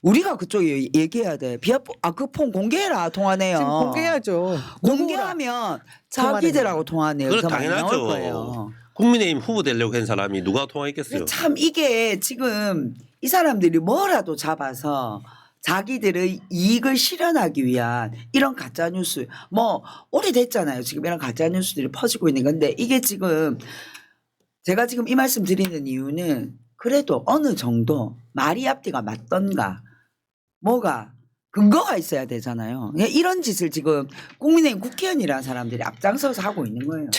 우리가 그쪽에 얘기해야 돼. 그 폰 공개해라 통화 내역. 지금 공개해야죠. 공개하면 자기들하고 통화 내역 그건 더 많이 나올 당연하죠. 거예요. 국민의힘 후보 되려고 한 사람이 누가 통화했겠어요? 참 이게 지금 이 사람들이 뭐라도 잡아서 자기들의 이익을 실현하기 위한 이런 가짜 뉴스 뭐 오래됐잖아요. 지금 이런 가짜 뉴스들이 퍼지고 있는 건데 이게 지금 제가 지금 이 말씀 드리는 이유는 그래도 어느 정도 말이 앞뒤가 맞던가 뭐가 근거가 있어야 되잖아요. 그냥 이런 짓을 지금 국민의힘 국회의원이라는 사람들이 앞장서서 하고 있는 거예요.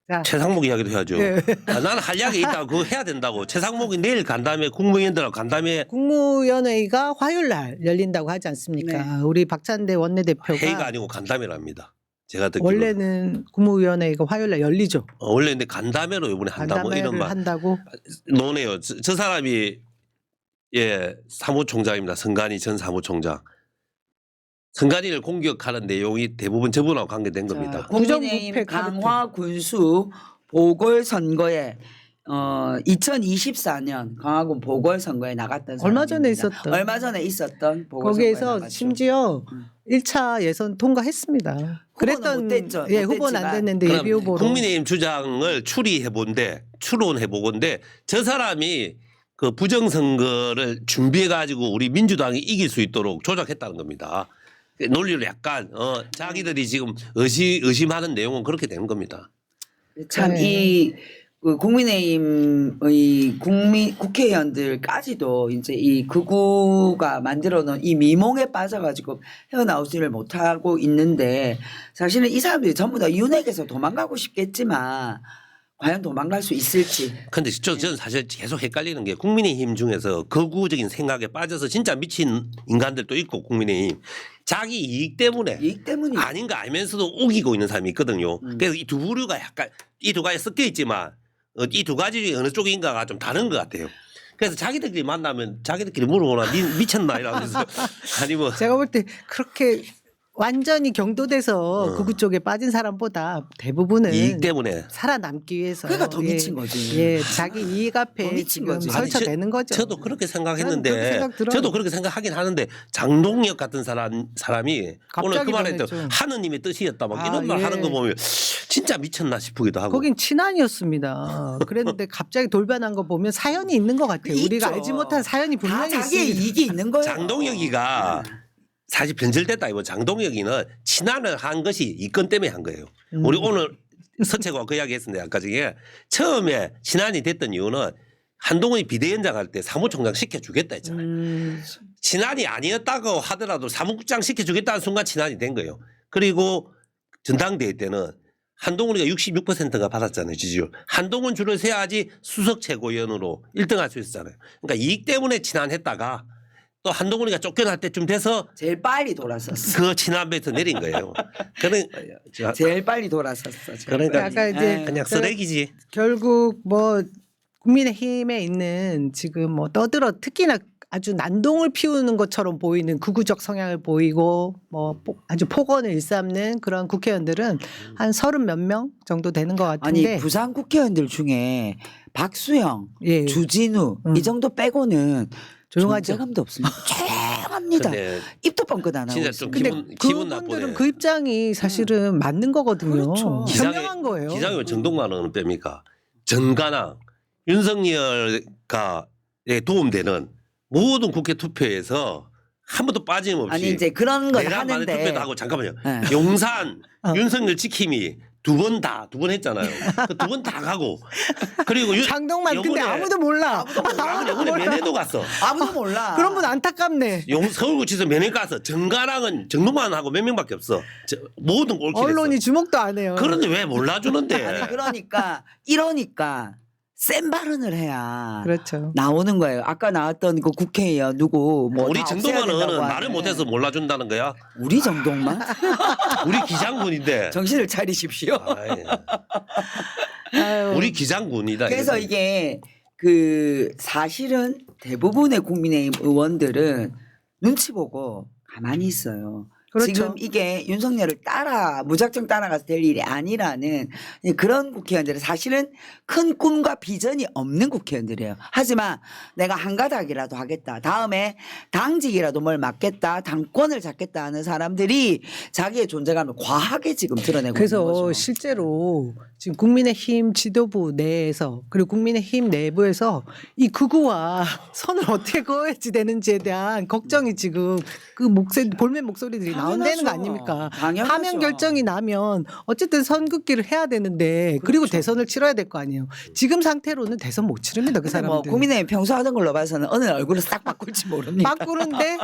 자, 최상목 이야기도 해야죠. 예. 나는 한약이 있다고 그거 해야 된다고. 최상목이 내일 간다음에 국무위원들하고 간다음에 국무위원회가 화요일 날 열린다고 하지 않습니까? 네. 우리 박찬대 원내대표가 회의가 아니고 간담회랍니다. 제가 듣기로. 원래는 국무위원회가 화요일 날 열리죠. 원래 근데 간담회로 이번에 한다 뭐 이런 간담회를 말 한다고. 노네요. 저 사람이 사무총장입니다. 선관위 전 사무총장. 선관위를 공격하는 내용이 대부분 저분하고 관계된 겁니다. 국민의힘 부정부패 강화 군수 보궐선거에 2024년 강화군 보궐선거에 나갔던 얼마 전에 사람입니다. 있었던. 얼마 전에 있었던 보궐선거에 거기에서 나갔죠. 심지어 음. 1차 예선 통과했습니다. 못 됐죠. 예, 못 후보는 안 됐지만. 됐는데 그럼 예비 후보로. 국민의힘 주장을 추론해 보건데 저 사람이 그 부정선거를 준비해 가지고 우리 민주당이 이길 수 있도록 조작했다는 겁니다. 논리를 약간 자기들이 지금 의심하는 내용은 그렇게 되는 겁니다. 참 네. 이 국민의힘의 국회의원들까지도 이제 이 극우가 만들어놓은 이 미몽에 빠져가지고 헤어나오지를 못하고 있는데 사실은 이 사람들이 전부 다 윤핵에서 도망가고 싶겠지만 과연 도망갈 수 있을지. 근데 저는 사실 계속 헷갈리는 게 국민의힘 중에서 극우적인 생각에 빠져서 진짜 미친 인간들도 있고 국민의힘 자기 이익 때문에 이익 때문이 아닌 거 알면서도 우기고 있는 사람이 있거든요. 음. 그래서 이 두 부류가 약간 이 두 가지 섞여 있지만 이 두 가지 중에 어느 쪽인가가 좀 다른 것 같아요. 그래서 자기들끼리 만나면 자기들끼리 물어보나 니 미쳤나 이러면서 아니 뭐 제가 볼 때 그렇게 완전히 경도돼서 어. 극우 쪽에 빠진 사람보다 대부분은 이익 때문에 살아남기 위해서 그러니까 더 예, 미친 거지. 예, 자기 이익 더 앞에 미친 지금 거지. 아니, 설쳐내는 거죠. 저도 그렇게 저는 그렇게 생각했는데 생각 들어요. 저도 그렇게 생각하긴 하는데 장동혁 같은 사람이 오늘 갑자기 그 말했던 변했죠. 하느님의 뜻이었다 막 아, 이런 말 예. 하는 거 보면 진짜 미쳤나 싶기도 하고. 거긴 친한이었습니다. 그랬는데 갑자기 돌변한 거 보면 사연이 있는 것 같아요. 우리가 있죠. 알지 못한 사연이 다 분명히 자기의 있습니다. 이익이 있는 거예요. 장동혁이가 사실 변절됐다 이거 장동혁이는 친한을 한 것이 이 건 때문에 한 거예요. 우리 오늘 서채가 그 이야기 했었는데 아까 중에 처음에 친한이 됐던 이유는 한동훈이 비대위원장 할 때 사무총장 시켜주겠다 했잖아요. 친한이 아니었다고 하더라도 사무국장 시켜주겠다는 순간 친한이 된 거예요. 그리고 전당대회 때는 한동훈이가 66%가 받았잖아요. 지지율. 한동훈 줄을 세야지 수석 최고위원으로 1등할 수 있었잖아요. 그러니까 이익 때문에 친한했다가 또 한동훈이가 쫓겨날 때쯤 돼서 제일 빨리 돌아섰어. 그 친한배에서 내린 거예요. 제일 빨리 돌아섰어. 그러니까 아까 이제 그냥 쓰레기지. 결국 뭐 국민의힘에 있는 지금 뭐 떠들어 특히나 아주 난동을 피우는 것처럼 보이는 극우적 성향을 보이고 뭐 아주 폭언을 일삼는 그런 국회의원들은 한 30 몇 명 정도 되는 것 같은데 아니 부산 국회의원들 중에 박수영, 예. 주진우 이 정도 빼고는 조용하죠. 존재감도 없습니다. 조용합니다. 근데 입도 뻥끗 안 하고 진짜 있습니다. 좀 근데 기분 그분들은 나쁘네. 그 입장이 사실은 맞는 거거든요. 그렇죠. 현명한 거예요. 기상이 정동만은 뺍니까? 전가랑 윤석열과 도움되는 모든 국회 투표에서 한 번도 빠짐없이 아니 이제 그런 건 내란 만에 하는데 투표도 하고 잠깐만요. 네. 용산 윤석열 지킴이 두 번 했잖아요. 그 두 번 다 가고 그리고 장동만 근데 요번에- 아무도 몰라. 이번에 면회도 갔어. 아무도 몰라. 그런 분 안타깝네. 서울구치소 면회 가서 정가랑은 정동만하고 몇 명밖에 없어. 모든 꼴킬했어. 언론이 주목도 안 해요. 그런데 왜 몰라주는데? 아니 그러니까 이러니까 센 발언을 해야 그렇죠. 나오는 거예요. 아까 나왔던 그 국회의원 누구 뭐 우리 다 없애야 된다고 정동만은 말을 하네. 못해서 몰라준다는 거야. 우리 정동만 우리 기장군인데. 정신을 차리십시오. 아이, 아유, 우리 기장군이다. 그래서 이거는. 이게 그 사실은 대부분의 국민의힘 의원들은 눈치 보고 가만히 있어요. 그렇죠. 지금 이게 윤석열을 무작정 따라가서 될 일이 아니라는 그런 국회의원들은 사실은 큰 꿈과 비전이 없는 국회의원들이에요. 하지만 내가 한 가닥이라도 하겠다. 다음에 당직이라도 뭘 맡겠다. 당권을 잡겠다 하는 사람들이 자기의 존재감을 과하게 지금 드러내고 그래서 있는 거죠. 실제로 지금 국민의힘 지도부 내에서 그리고 국민의힘 내부에서 이 극우와 선을 어떻게 그어야지 되는지에 대한 걱정이 지금 그 볼멘 목소리들이 나온다는 거 아닙니까? 당연하죠. 파면 결정이 나면 어쨌든 선긋기를 해야 되는데 그리고 대선을 치러야 될 거 아니에요. 지금 상태로는 대선 못 치릅니다. 그 근데 뭐 사람들. 국민의힘 평소 하던 걸로 봐서는 어느 얼굴을 싹 바꿀지 모릅니다. 바꾸는데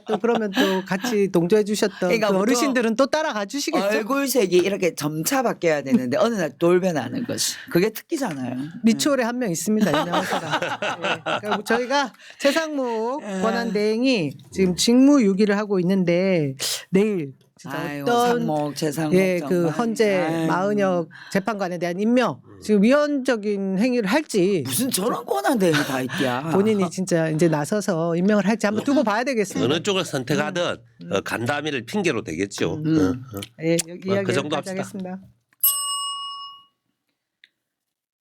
또 그러면 또 같이 동조해 주셨던 그러니까 그 보통 어르신들은 또 따라가 주시겠죠. 얼굴색이 이렇게 점차 바뀌어야 되는데 어느 날 돌변하는 것이 그게 특기잖아요. 미추홀에 한 명 있습니다. 유명한 사람. 예. 그러니까 저희가 최상무 예. 권한대행이 지금 직무유기를 하고 있는데 내일 진짜 아유, 어떤 상목 재상목 그 정말. 헌재 아유. 마은혁 재판관에 대한 임명 지금 위헌적인 행위를 할지 무슨 저런 권한대행이 다 있디야. 본인이 진짜 이제 나서서 임명을 할지 한번 두고 봐야 되겠습니다. 어느 쪽을 선택하든 간담회를 핑계로 되겠죠. 예, 여기 이야기 그 정도 여기까지 합시다. 하겠습니다.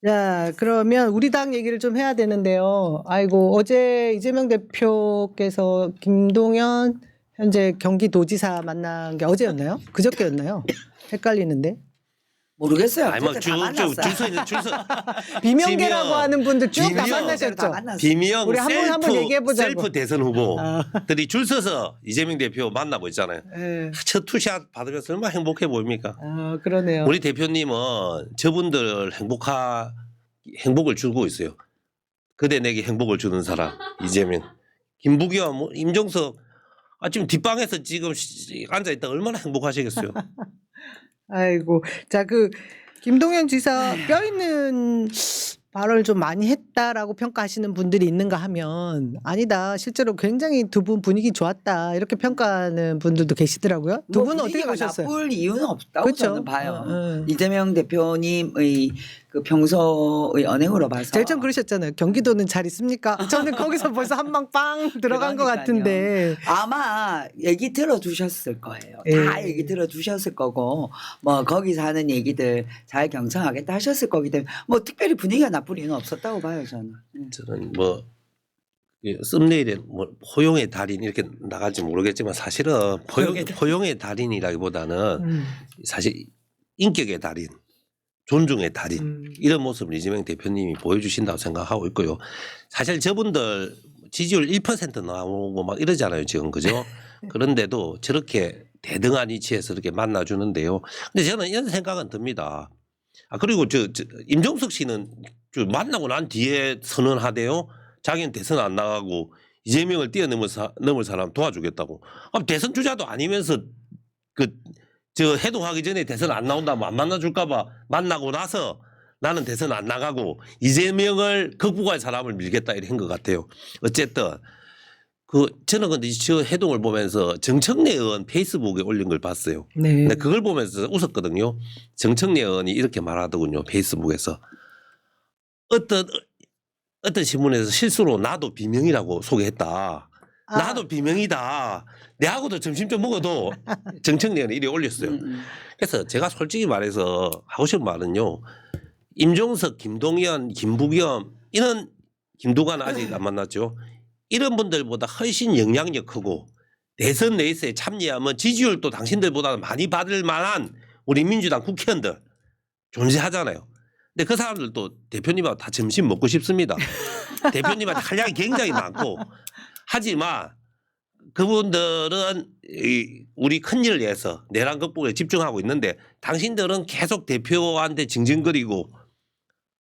자, 그러면 우리 당 얘기를 좀 해야 되는데요. 아이고, 어제 이재명 대표께서 김동연 현재 경기도지사 만난 게 어제였나요? 그저께였나요? 헷갈리는데. 모르겠어요. 아니 뭐 그때 다 만났어요. 줄서 비명계라고 비명, 하는 분들 쭉 다 비명. 다 만나셨죠? 만났어요. 비명 우리 한번 얘기해보자고. 셀프 대선 후보들이 줄 서서 이재명 대표 만나고 있잖아요. 예. 첫 투샷 받으면서 얼마나 행복해 보입니까? 그러네요. 우리 대표님은 저분들 행복을 주고 있어요. 그대 내게 행복을 주는 사람 이재명, 김부겸, 뭐 임종석 지금 뒷방에서 지금 앉아 있다 얼마나 행복하시겠어요. 아이고, 자, 김동연 지사 뼈 있는 발언을 좀 많이 했다라고 평가하시는 분들이 있는가 하면 아니다. 실제로 굉장히 두 분 분위기 좋았다. 이렇게 평가하는 분들도 계시더라고요. 두 뭐 분은 어떻게 분위기가 보셨어요? 나쁠 이유는 없다고 그쵸? 저는 봐요. 어. 이재명 대표님의 그 평소의 언행으로 봐서 제일 처음 그러셨잖아요. 경기도는 잘 있습니까? 저는 거기서 벌써 한 방 빵 들어간 것 그러니까요. 같은데. 아마 얘기 들어두셨을 거예요. 예. 다 얘기 들어두셨을 거고 뭐 거기서 하는 얘기들 잘 경청하겠다 하셨을 거기 때문에 뭐 특별히 분위기가 나쁠 이유는 없었다고 봐요 저는. 저는 뭐 썸네일에 뭐 포용의 달인 이렇게 나갈지 모르겠지만 사실은 포용의 달인이라기보다는 사실 인격의 달인, 존중의 달인 이런 모습을 이재명 대표님이 보여주신다고 생각하고 있고요. 사실 저분들 지지율 1% 나오고 막 이러잖아요 지금 그죠? 그런데도 저렇게 대등한 위치에서 이렇게 만나주는데요. 근데 저는 이런 생각은 듭니다. 그리고 저 임종석 씨는 만나고 난 뒤에 선언하대요. 자기는 대선 안 나가고 이재명을 넘을 사람 도와주겠다고. 대선 주자도 아니면서 저 해동하기 전에 대선 안 나온다면 안 만나줄까봐 만나고 나서 나는 대선 안 나가고 이재명을 극복할 사람을 밀겠다 이런 것 같아요. 어쨌든 저는 근데 저 해동을 보면서 정청래 의원 페이스북에 올린 걸 봤어요. 네. 근데 그걸 보면서 웃었거든요. 정청래 의원이 이렇게 말하더군요. 페이스북에서 어떤 신문에서 실수로 나도 비명이라고 소개했다. 나도 비명이다. 내하고도 점심 좀 먹어도 정청래 의원이 이래 올렸어요. 그래서 제가 솔직히 말해서 하고 싶은 말은요. 임종석, 김동연, 김부겸 이런 김두관 아직 안 만났죠. 이런 분들보다 훨씬 영향력 크고 대선 레이스에 참여하면 지지율도 당신들보다 많이 받을 만한 우리 민주당 국회의원들 존재하잖아요. 근데 그 사람들도 대표님하고 다 점심 먹고 싶습니다. 대표님한테 할 이야기 굉장히 많고 하지만 그분들은 우리 큰일을 위해서 내란 극복에 집중하고 있는데 당신들은 계속 대표한테 징징거리고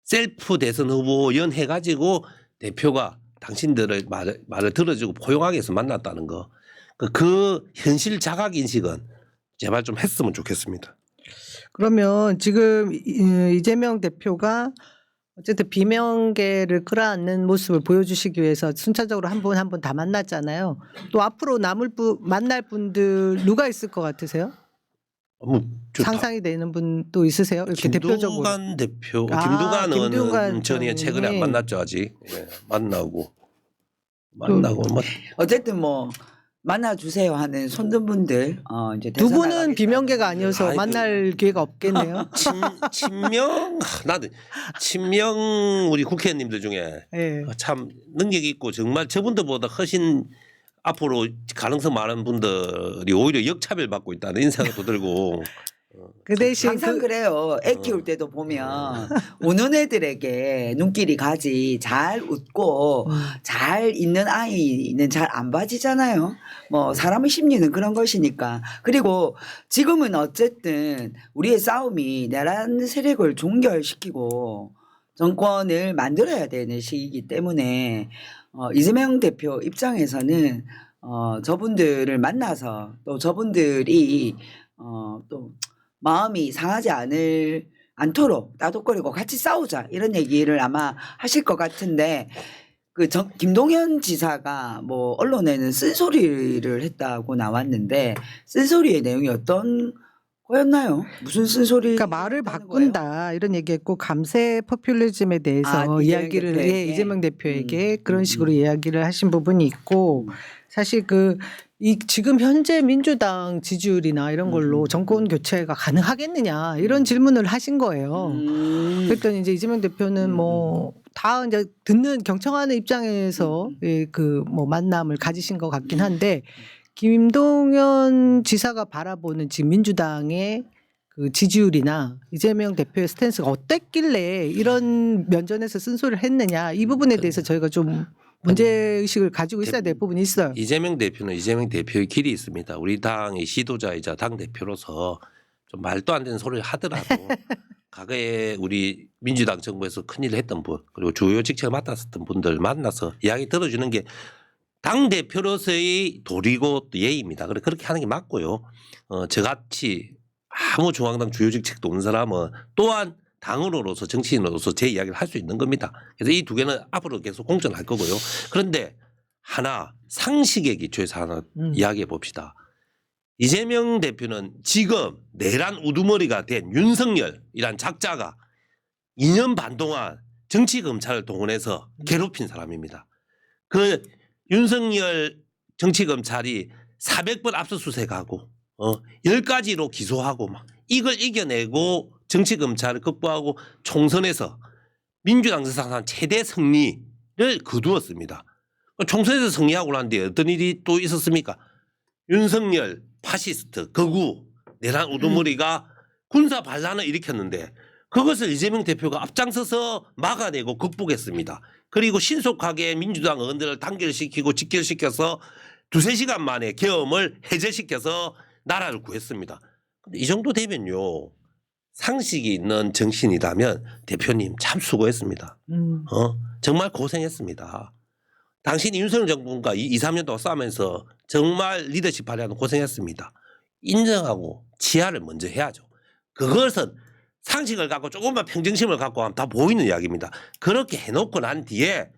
셀프 대선 후보 연해가지고 대표가 당신들의 말을 들어주고 포용하기 위해서 만났다는 거. 그 현실 자각 인식은 제발 좀 했으면 좋겠습니다. 그러면 지금 이재명 대표가 어쨌든 비명계를 끌어안는 모습을 보여주시기 위해서 순차적으로 한 분 한 분 다 만났잖아요. 또 앞으로 만날 분들 누가 있을 것 같으세요? 상상이 되는 분 또 있으세요? 이렇게 대표적으로. 김두관 대표, 김두관 김두관은 전에 최근에 안 만났죠 아직. 예, 만나고 뭐 어쨌든 뭐 만나주세요 하는 손든 분들 이제 두 대선 분은 나가겠다. 비명계가 아니어서 아이고. 만날 기회가 없겠네요. 친명 우리 국회의원님들 중에 예. 참 능력 있고 정말 저분들보다 훨씬 앞으로 가능성 많은 분들이 오히려 역차별 받고 있다는 인상도 들고. 그 대신 항상 그래요. 애 키울 때도 보면 우는 애들에게 눈길이 가지 잘 웃고 잘 있는 아이는 잘 안 봐지잖아요. 뭐 사람의 심리는 그런 것이니까. 그리고 지금은 어쨌든 우리의 싸움이 내란 세력을 종결시키고 정권을 만들어야 되는 시기이기 때문에 이재명 대표 입장에서는 저분들을 만나서 또 저분들이 또 마음이 상하지 않도록 따독거리고 같이 싸우자 이런 얘기를 아마 하실 것 같은데 김동연 지사가 뭐 언론에는 쓴소리를 했다고 나왔는데 쓴소리의 내용이 어떤 거였나요? 무슨 쓴소리? 그러니까 말을 바꾼다 이런 얘기했고 감세 포퓰리즘에 대해서 이재명 이야기를 대표에게? 이재명 대표에게 그런 식으로 이야기를 하신 부분이 있고 사실 지금 현재 민주당 지지율이나 이런 걸로 정권 교체가 가능하겠느냐 이런 질문을 하신 거예요. 그랬더니 이제 이재명 대표는 뭐 다 이제 경청하는 입장에서 뭐 만남을 가지신 것 같긴 한데 김동연 지사가 바라보는 지금 민주당의 그 지지율이나 이재명 대표의 스탠스가 어땠길래 이런 면전에서 쓴소리를 했느냐 이 부분에 대해서 저희가 좀 문제의식을 가지고 있어야 될 부분이 있어요. 이재명 대표는 이재명 대표의 길이 있습니다. 우리 당의 지도자이자 당대표로서 좀 말도 안 되는 소리를 하더라도 과거에 우리 민주당 정부에서 큰일을 했던 분 그리고 주요 직책을 맡았었던 분들 만나서 이야기 들어주는 게 당대표로서의 도리고 또 예의입니다. 그렇게 하는 게 맞고요. 저같이 아무 중앙당 주요 직책도 없는 사람은 또한 당으로서 정치인으로서 제 이야기를 할 수 있는 겁니다. 그래서 이 두 개는 앞으로 계속 공존할 거고요. 그런데 하나 상식의 기초에서 하나 이야기해 봅시다. 이재명 대표는 지금 내란 우두머리가 된 윤석열이란 작자가 2년 반 동안 정치검찰을 동원해서 괴롭힌 사람입니다. 그 윤석열 정치검찰이 400번 압수수색하고 10가지로 기소하고 막 이걸 이겨내고 정치검찰을 극복하고 총선에서 민주당 사상 최대 승리를 거두었습니다. 총선에서 승리하고 난 뒤에 어떤 일이 또 있었습니까? 윤석열 파시스트 거구 내란 우두머리가 군사 반란을 일으켰는데 그것을 이재명 대표가 앞장서서 막아내고 극복했습니다. 그리고 신속하게 민주당 의원들을 단결시키고 직결시켜서 2-3시간 만에 계엄을 해제시켜서 나라를 구했습니다. 근데 이 정도 되면요. 상식이 있는 정신이라면 대표님 참 수고했습니다. 정말 고생했습니다. 당신이 윤석열 정부가 2, 3년 동안 싸우면서 정말 리더십 발휘하는 고생했습니다. 인정하고 지하를 먼저 해야죠. 그것은 상식을 갖고 조금만 평정심을 갖고 하면 다 보이는 이야기입니다. 그렇게 해놓고 난 뒤에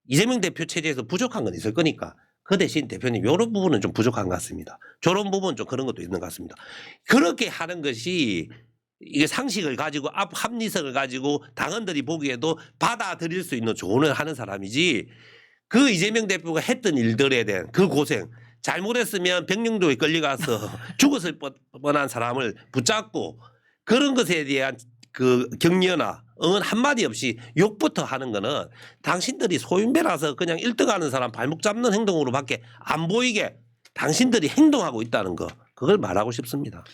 이재명 대표 체제에서 부족한 건 있을 거니까 그 대신 대표님 이런 부분은 좀 부족한 것 같습니다. 저런 부분 좀 그런 것도 있는 것 같습니다. 그렇게 하는 것이 이게 상식을 가지고 합리성을 가지고 당원들이 보기에도 받아들일 수 있는 조언을 하는 사람이지 그 이재명 대표가 했던 일들에 대한 그 고생 잘못했으면 백령도에 끌려가서 죽었을 뻔한 사람을 붙잡고 그런 것에 대한 그 격려나 응원 한마디 없이 욕부터 하는 거는 당신들이 소인배라서 그냥 1등하는 사람 발목 잡는 행동으로밖에 안 보이게 당신들이 행동하고 있다는 거 그걸 말하고 싶습니다.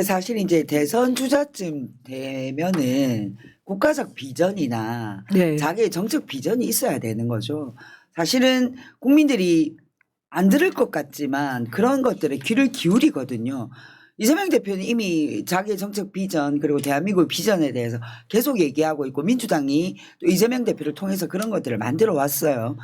사실 이제 대선 주자쯤 되면은 국가적 비전이나 네. 자기의 정책 비전이 있어야 되는 거죠. 사실은 국민들이 안 들을 것 같지만 그런 것들에 귀를 기울이거든요. 이재명 대표는 이미 자기의 정책 비전 그리고 대한민국 비전에 대해서 계속 얘기하고 있고 민주당이 또 이재명 대표를 통해서 그런 것들을 만들어 왔어요.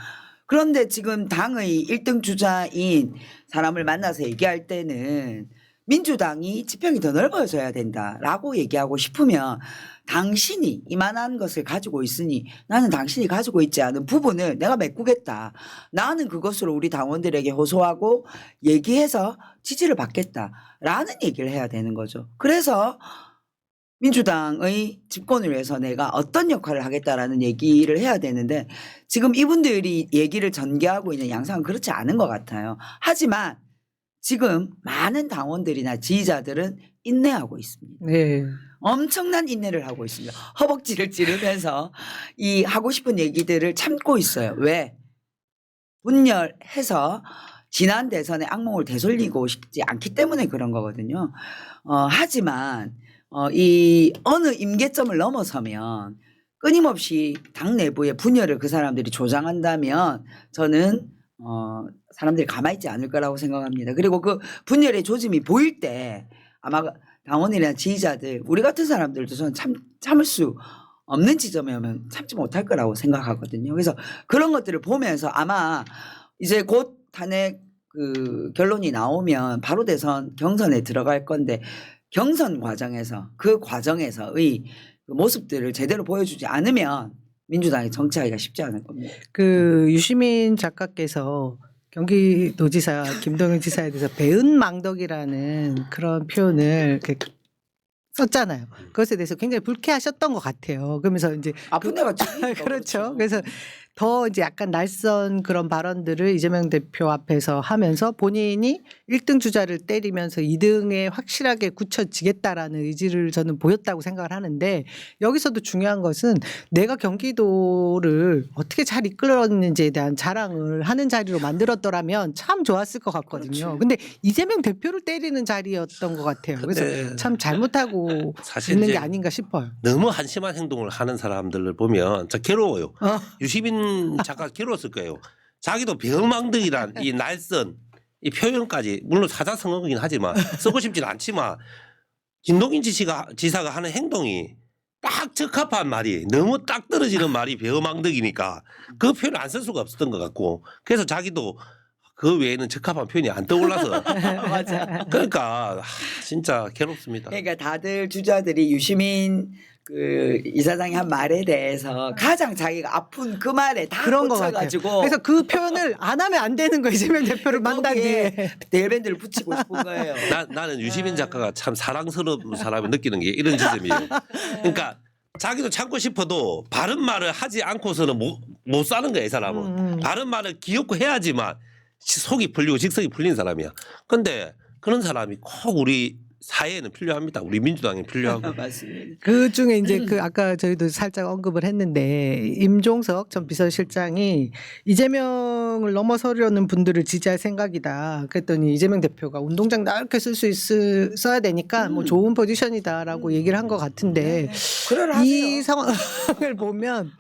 그런데 지금 당의 1등 주자인 사람을 만나서 얘기할 때는 민주당이 지평이 더 넓어져야 된다라고 얘기하고 싶으면 당신이 이만한 것을 가지고 있으니 나는 당신이 가지고 있지 않은 부분을 내가 메꾸겠다. 나는 그것으로 우리 당원들에게 호소하고 얘기해서 지지를 받겠다라는 얘기를 해야 되는 거죠. 그래서 민주당의 집권을 위해서 내가 어떤 역할을 하겠다라는 얘기를 해야 되는데 지금 이분들이 얘기를 전개하고 있는 양상은 그렇지 않은 것 같아요. 하지만 지금 많은 당원들이나 지지자들은 인내하고 있습니다. 네. 엄청난 인내를 하고 있습니다. 허벅지를 찌르면서 이 하고 싶은 얘기들을 참고 있어요. 왜? 분열해서 지난 대선의 악몽을 되돌리고 싶지 않기 때문에 그런 거거든요. 하지만 이 어느 임계점을 넘어서면 끊임없이 당 내부의 분열을 그 사람들이 조장한다면 저는 사람들이 가만히 있지 않을 거라고 생각합니다. 그리고 그 분열의 조짐이 보일 때 아마 당원이나 지지자들 우리 같은 사람들도 저는 참을 수 없는 지점에 오면 참지 못할 거라고 생각하거든요. 그래서 그런 것들을 보면서 아마 이제 곧 탄핵 그 결론이 나오면 바로 대선 경선에 들어갈 건데 경선 과정에서 그 과정에서의 그 모습들을 제대로 보여주지 않으면 민주당이 정치하기가 쉽지 않을 겁니다. 그 유시민 작가께서 경기도지사 김동연 지사에 대해서 배은망덕이라는 그런 표현을 이렇게 썼잖아요. 그것에 대해서 굉장히 불쾌하셨던 것 같아요. 그러면서 이제 아픈 데가 그렇죠. 그래서 더 이제 약간 날선 그런 발언들을 이재명 대표 앞에서 하면서 본인이 1등 주자를 때리면서 2등에 확실하게 굳혀지겠다라는 의지를 저는 보였다고 생각을 하는데 여기서도 중요한 것은 내가 경기도를 어떻게 잘 이끌었는지에 대한 자랑을 하는 자리로 만들었더라면 참 좋았을 것 같거든요. 근데 이재명 대표를 때리는 자리였던 것 같아요. 그래서 근데 참 잘못하고 사실 있는 게 이제 아닌가 싶어요. 너무 한심한 행동을 하는 사람들을 보면 진짜 괴로워요. 유시민 작가 괴로웠을 거예요. 자기도 병망등이란 이 날선 이 표현까지 물론 사자성어이긴 하지만 쓰고 싶진 않지만 김동인 지사가 하는 행동이 딱 적합한 말이 너무 딱 떨어지는 말이 병망등이니까 그 표현을 안 쓸 수가 없었던 것 같고 그래서 자기도 그 외에는 적합한 표현이 안 떠올라서 맞아. 그러니까 진짜 괴롭습니다. 그러니까 다들 주자들이 유시민 그 이사장이 한 말에 대해서 가장 자기가 아픈 그 말에 다 그런 것 같아요. 꽂혀가지고 그래서 그 표현을 안 하면 안 되는 거예요. 이재명 대표를 만나기에. 데일밴드를 붙이고 싶은 거예요. 나는 유시민 작가가 참 사랑스러운 사람을 느끼는 게 이런 지점이에요. 그러니까 자기도 참고 싶어도 바른 말을 하지 않고서는 못 사는 거야 이 사람은. 바른 말을 기어코 해야지만 속이 풀리고 직성이 풀리는 사람이야. 근데 그런 사람이 꼭 우리 사회에는 필요합니다. 우리 민주당에 필요하고. 맞습니다. 그 중에 이제 그 아까 저희도 살짝 언급을 했는데 임종석 전 비서실장이 이재명을 넘어서려는 분들을 지지할 생각이다. 그랬더니 이재명 대표가 운동장 넓게 쓸 수 써야 되니까 뭐 좋은 포지션이다라고 얘기를 한 것 같은데 이 상황을 보면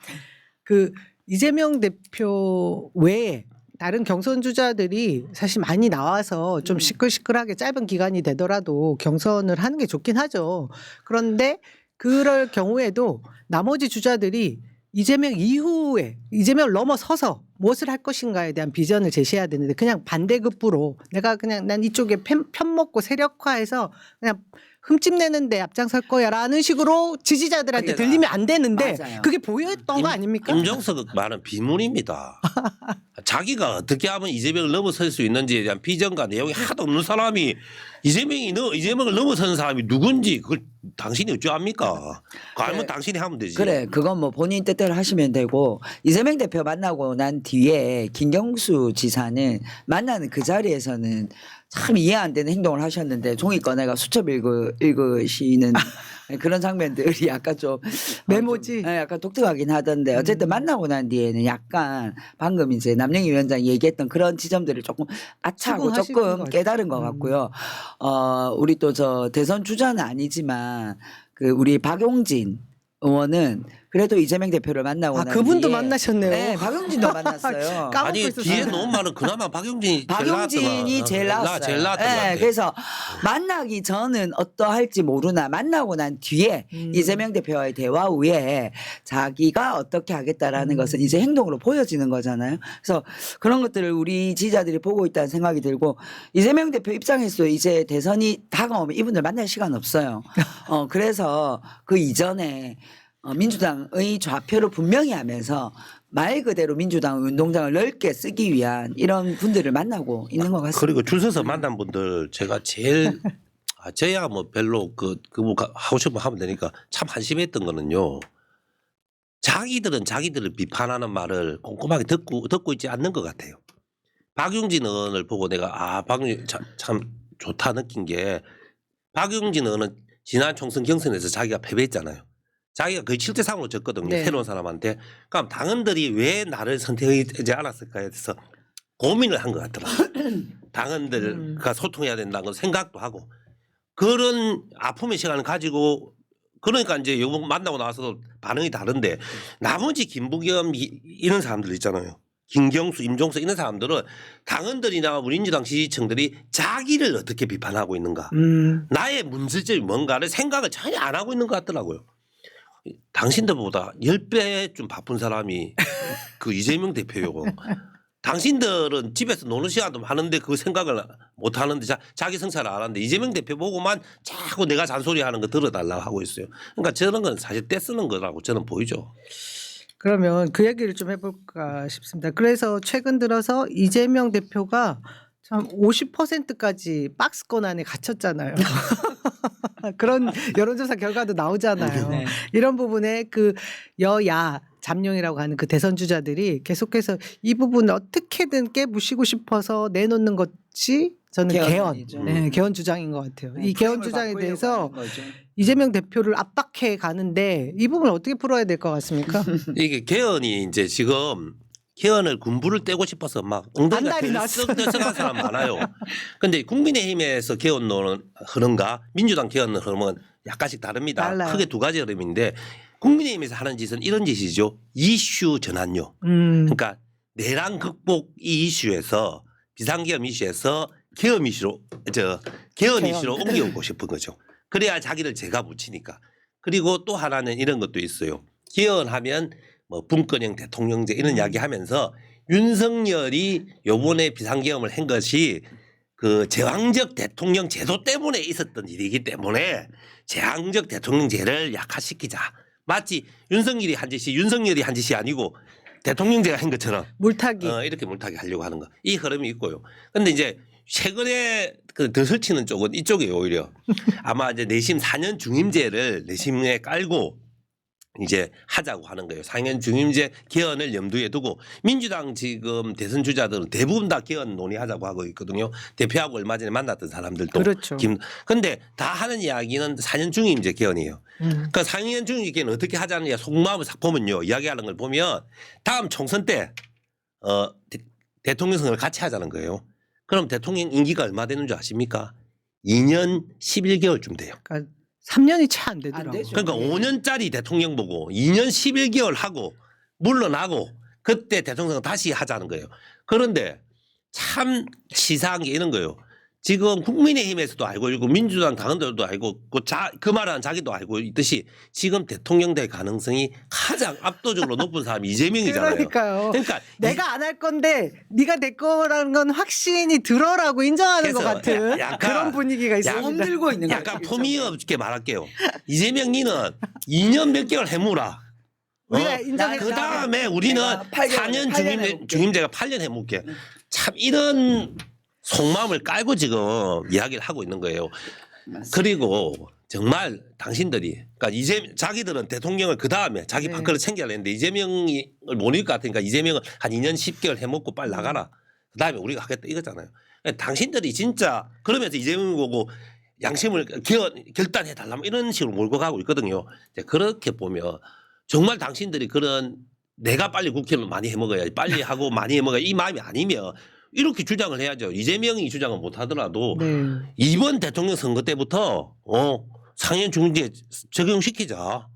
그 이재명 대표 외에 다른 경선 주자들이 사실 많이 나와서 좀 시끌시끌하게 짧은 기간이 되더라도 경선을 하는 게 좋긴 하죠. 그런데 그럴 경우에도 나머지 주자들이 이재명 이후에 이재명을 넘어서서 무엇을 할 것인가에 대한 비전을 제시해야 되는데 그냥 반대급부로 내가 그냥 난 이쪽에 편먹고 세력화해서 그냥 흠집 내는데 앞장설 거야라는 식으로 지지자들한테 근데 들리면 안 되는데 맞아요. 그게 보였던 거 아닙니까? 임종석 말은 비문입니다. 자기가 어떻게 하면 이재명을 넘어설 수 있는지에 대한 비전과 내용이 하나도 없는 사람이 이재명을 넘어서는 사람이 누군지 그걸 당신이 어찌합니까? 그 알면 그래. 당신이 하면 되지. 그래, 그건 뭐 본인 뜻대로 하시면 되고 이재명 대표 만나고 난 뒤에 김경수 지사는 만나는 그 자리에서는 참 이해 안 되는 행동을 하셨는데 종이 꺼내가 수첩 읽으시는 그런 장면들이 약간 좀 메모지? 약간 독특하긴 하던데 어쨌든 만나고 난 뒤에는 약간 방금 이제 남영희 위원장이 얘기했던 그런 지점들을 조금 아차하고 수긍하시는 조금 것 같아요. 깨달은 것 같고요. 우리 또 저 대선 주자는 아니지만 그 우리 박용진 의원은 그래도 이재명 대표를 만나고 난 그분도 뒤에 만나셨네요. 네, 박용진도 만났어요. 까먹고 아니 있었어요. 뒤에 놓은 말은 그나마 박용진이 제일 나왔어요. 제일 나왔던 것 네, 같아. 그래서 만나기 전은 어떠할지 모르나 만나고 난 뒤에 이재명 대표와의 대화 후에 자기가 어떻게 하겠다라는 것은 이제 행동으로 보여지는 거잖아요. 그래서 그런 것들을 우리 지지자들이 보고 있다는 생각이 들고 이재명 대표 입장에서 이제 대선이 다가오면 이분들 만날 시간 없어요. 그래서 그 이전에 민주당의 좌표를 분명히 하면서 말 그대로 민주당 운동장을 넓게 쓰기 위한 이런 분들을 만나고 있는 것 같습니다. 그리고 줄 서서 만난 분들 제가 제일 저야 뭐 별로 그뭐 하고 싶으면 하면 되니까 참 한심했던 거는요. 자기들은 자기들을 비판하는 말을 꼼꼼하게 듣고 있지 않는 것 같아요. 박용진 의원을 보고 내가 박용진 참 좋다 느낀 게 박용진 의원은 지난 총선 경선에서 자기가 패배했잖아요. 자기가 거의 7대 3으로 졌거든요. 네. 새로운 사람한테. 그럼 당원들이 왜 나를 선택하지 않았을까에 대해서 고민을 한 것 같더라고요. 당원들과 소통해야 된다는 걸 생각도 하고 그런 아픔의 시간을 가지고 그러니까 이제 요번 만나고 나서도 반응이 다른데 나머지 김부겸 이런 사람들 있잖아요. 김경수, 임종석 이런 사람들은 당원들이나 우리 민주당 지지층들이 자기를 어떻게 비판하고 있는가 나의 문제점이 뭔가를 생각을 전혀 안 하고 있는 것 같더라고요. 당신들보다 10배 좀 바쁜 사람이 그 이재명 대표요. 당신들은 집에서 노는 시간도 많은데 그 생각을 못 하는데 자기 성찰을 안 하는데 이재명 대표 보고만 자꾸 내가 잔소리하는 거 들어달라고 하고 있어요. 그러니까 저런 건 사실 떼쓰는 거라고 저는 보이죠. 그러면 그 얘기를 좀 해볼까 싶습니다. 그래서 최근 들어서 이재명 대표가 참 50%까지 박스권 안에 갇혔잖아요. 그런 여론조사 결과도 나오잖아요. 네. 이런 부분에 그 여야 잠룡이라고 하는 그 대선 주자들이 계속해서 이 부분을 어떻게든 깨부시고 싶어서 내놓는 것이 저는 개헌이죠. 개헌 주장인 것 같아요. 이 개헌 주장에 대해서 이재명 대표를 압박해 가는데 이 부분을 어떻게 풀어야 될 것 같습니까? 이게 개헌이 이제 지금 개헌을 군부를 떼고 싶어서 막 엉덩이가 안달이 났어요. 들썩들썩한 사람 많아요. 그런데 국민의힘에서 개헌론은 흐름과 민주당 개헌 흐름은 약간씩 다릅니다. 달라요. 크게 두 가지 흐름인데 국민의힘에서 하는 짓은 이런 짓이죠. 이슈 전환요. 그러니까 내란 극복 이 이슈에서 비상계엄 이슈에서 개헌 이슈로 옮겨오고 싶은 거죠. 그래야 자기를 제가 붙이니까. 그리고 또 하나는 이런 것도 있어요. 개헌하면 뭐 분권형 대통령제 이런 이야기 하면서 윤석열이 요번에 비상계엄을 한 것이 그 제왕적 대통령 제도 때문에 있었던 일이기 때문에 제왕적 대통령제를 약화시키자. 마치 윤석열이 한 짓이 아니고 대통령제가 한 것처럼 물타기. 이렇게 물타기 하려고 하는 거. 이 흐름이 있고요. 그런데 이제 최근에 그 더 설치는 쪽은 이쪽이에요, 오히려. 아마 이제 내심 4년 중임제를 내심에 깔고 이제 하자고 하는 거예요. 4년 중임제 개헌을 염두에 두고 민주당 지금 대선 주자들은 대부분 다 개헌 논의하자고 하고 있거든요. 대표하고 얼마 전에 만났던 사람들도. 그렇죠. 근데 다 하는 이야기는 4년 중임제 개헌이에요. 그러니까 4년 중임제 개헌 어떻게 하자느냐 속마음을 싹 보면요. 이야기하는 걸 보면 다음 총선 때 대통령 선거를 같이 하자는 거예요. 그럼 대통령 임기가 얼마 되는 줄 아십니까? 2년 11개월쯤 돼요. 그러니까 3년이 채 안 안 되더라고요. 되죠. 그러니까 5년짜리 대통령 보고 2년 11개월 하고 물러나고 그때 대통령 다시 하자는 거예요. 그런데 참 치사한 게 이런 거예요. 지금 국민의힘에서도 알고 있고 민주당 당원들도 알고 그 말은 자기도 알고 있듯이 지금 대통령 될 가능성이 가장 압도적으로 높은 사람이 이재명이잖아요. 그러니까요. 그러니까 내가 안 할 건데 네가 내 거라는 건 확신이 들어라고 인정하는 것 그래서 같은 약간- 그런 분위기가 있습니다. ом들고 있는 거죠. 약간 폼이 없게 말할게요. 이재명 니는 2년 몇 개월 해무라. 우리가 인정해. 그 다음에 우리는 내가 8년 4년 해볼게. 중임제가 8년 해볼게. 참 이런 속마음을 깔고 지금 이야기를 하고 있는 거예요. 그리고 정말 당신들이 그러니까 자기들은 대통령을 그 다음에 자기 네. 밥그릇 챙겨야 하는데 이재명을 못 이길 것 같으니까 이재명을 한 2년 10개월 해먹고 빨리 나가라. 그 다음에 우리가 하겠다 이거잖아요. 당신들이 진짜 그러면서 이재명 보고 양심을 결단해 달라면 이런 식으로 몰고 가고 있거든요. 이제 그렇게 보면 정말 당신들이 그런 내가 빨리 국회를 많이 해먹어야지 빨리 하고 많이 해먹어야 이 마음이 아니면 이렇게 주장을 해야죠. 이재명이 주장을 못 하더라도 네. 이번 대통령 선거 때부터 상현 중임제 적용시키자.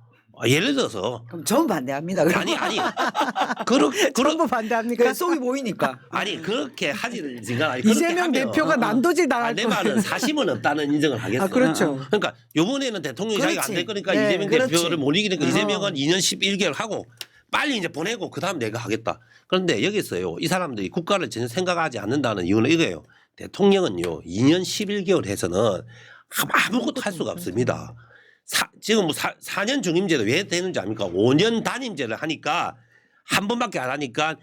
예를 들어서 그럼 전 반대합니다. 그럼. 아니 전부 반대합니까? 그러니까 속이 보이니까. 아니 그렇게 하지는 생각 아니 이재명 대표가 난도질 당할 내 거예요. 말은 사심은 없다는 인정을 하겠어. 아, 그렇죠. 그러니까 요번에는 대통령이 자기가 안 될 거니까 네, 이재명 그렇지. 대표를 못 이기니까 어. 이재명은 2년 11개월 하고 빨리 이제 보내고 그다음 내가 하겠다. 그런데 여기서요. 이 사람들이 국가를 전혀 생각하지 않는다는 이유는 이거예요. 대통령은요. 2년 11개월 해서는 아무것도 할 수가 없습니다. 지금 4년 중임제도 왜 되는지 압니까? 5년 단임제를 하니까 한 번밖에 안 하니까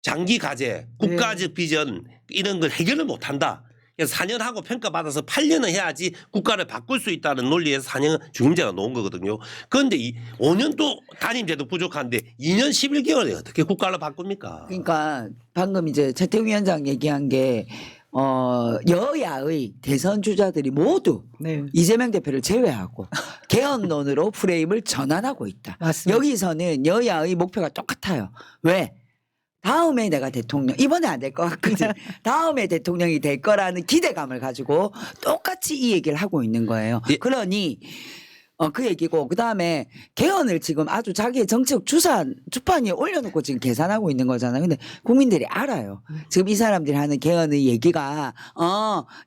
장기 과제, 국가적 비전 이런 걸 해결을 못 한다. 그래서 4년 하고 평가받아서 8년은 해야지 국가를 바꿀 수 있다는 논리에서 4년 중임제가 놓은 거거든요. 그런데 5년 또 단임제도 부족한데 2년 11개월에 어떻게 국가를 바꿉니까? 그러니까 방금 이제 최태웅 위원장 얘기한 게 여야의 대선 주자들이 모두 네. 이재명 대표를 제외하고 개헌론으로 프레임을 전환하고 있다. 맞습니다. 여기서는 여야의 목표가 똑같아요. 왜? 다음에 내가 대통령 이번에 안 될 것 같거든. 다음에 대통령이 될 거라는 기대감을 가지고 똑같이 이 얘기를 하고 있는 거예요. 예. 그러니 그 얘기고 그다음에 개헌을 지금 아주 자기의 정치적 주판 위에 올려놓고 지금 계산하고 있는 거잖아요. 근데 국민들이 알아요. 지금 이 사람들이 하는 개헌의 얘기가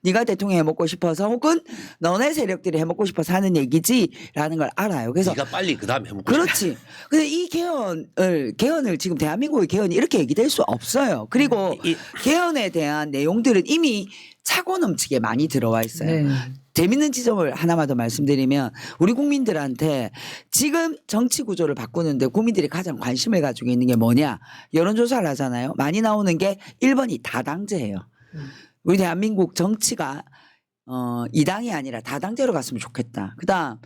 네가 대통령 해먹고 싶어서 혹은 너네 세력들이 해먹고 싶어서 하는 얘기지라는 걸 알아요. 그래서 네가 빨리 그다음에 해먹고 그렇지. 근데 이 개헌을 지금 대한민국의 개헌이 이렇게 얘기될 수 없어요. 그리고 개헌에 대한 내용들은 이미 차고 넘치게 많이 들어와 있어요. 네. 재밌는 지점을 하나만 더 말씀드리면 우리 국민들한테 지금 정치 구조를 바꾸는데 국민들이 가장 관심을 가지고 있는 게 뭐냐 여론조사를 하잖아요. 많이 나오는 게 1번이 다당제예요. 우리 대한민국 정치가 2당이 아니라 다당제로 갔으면 좋겠다. 그다음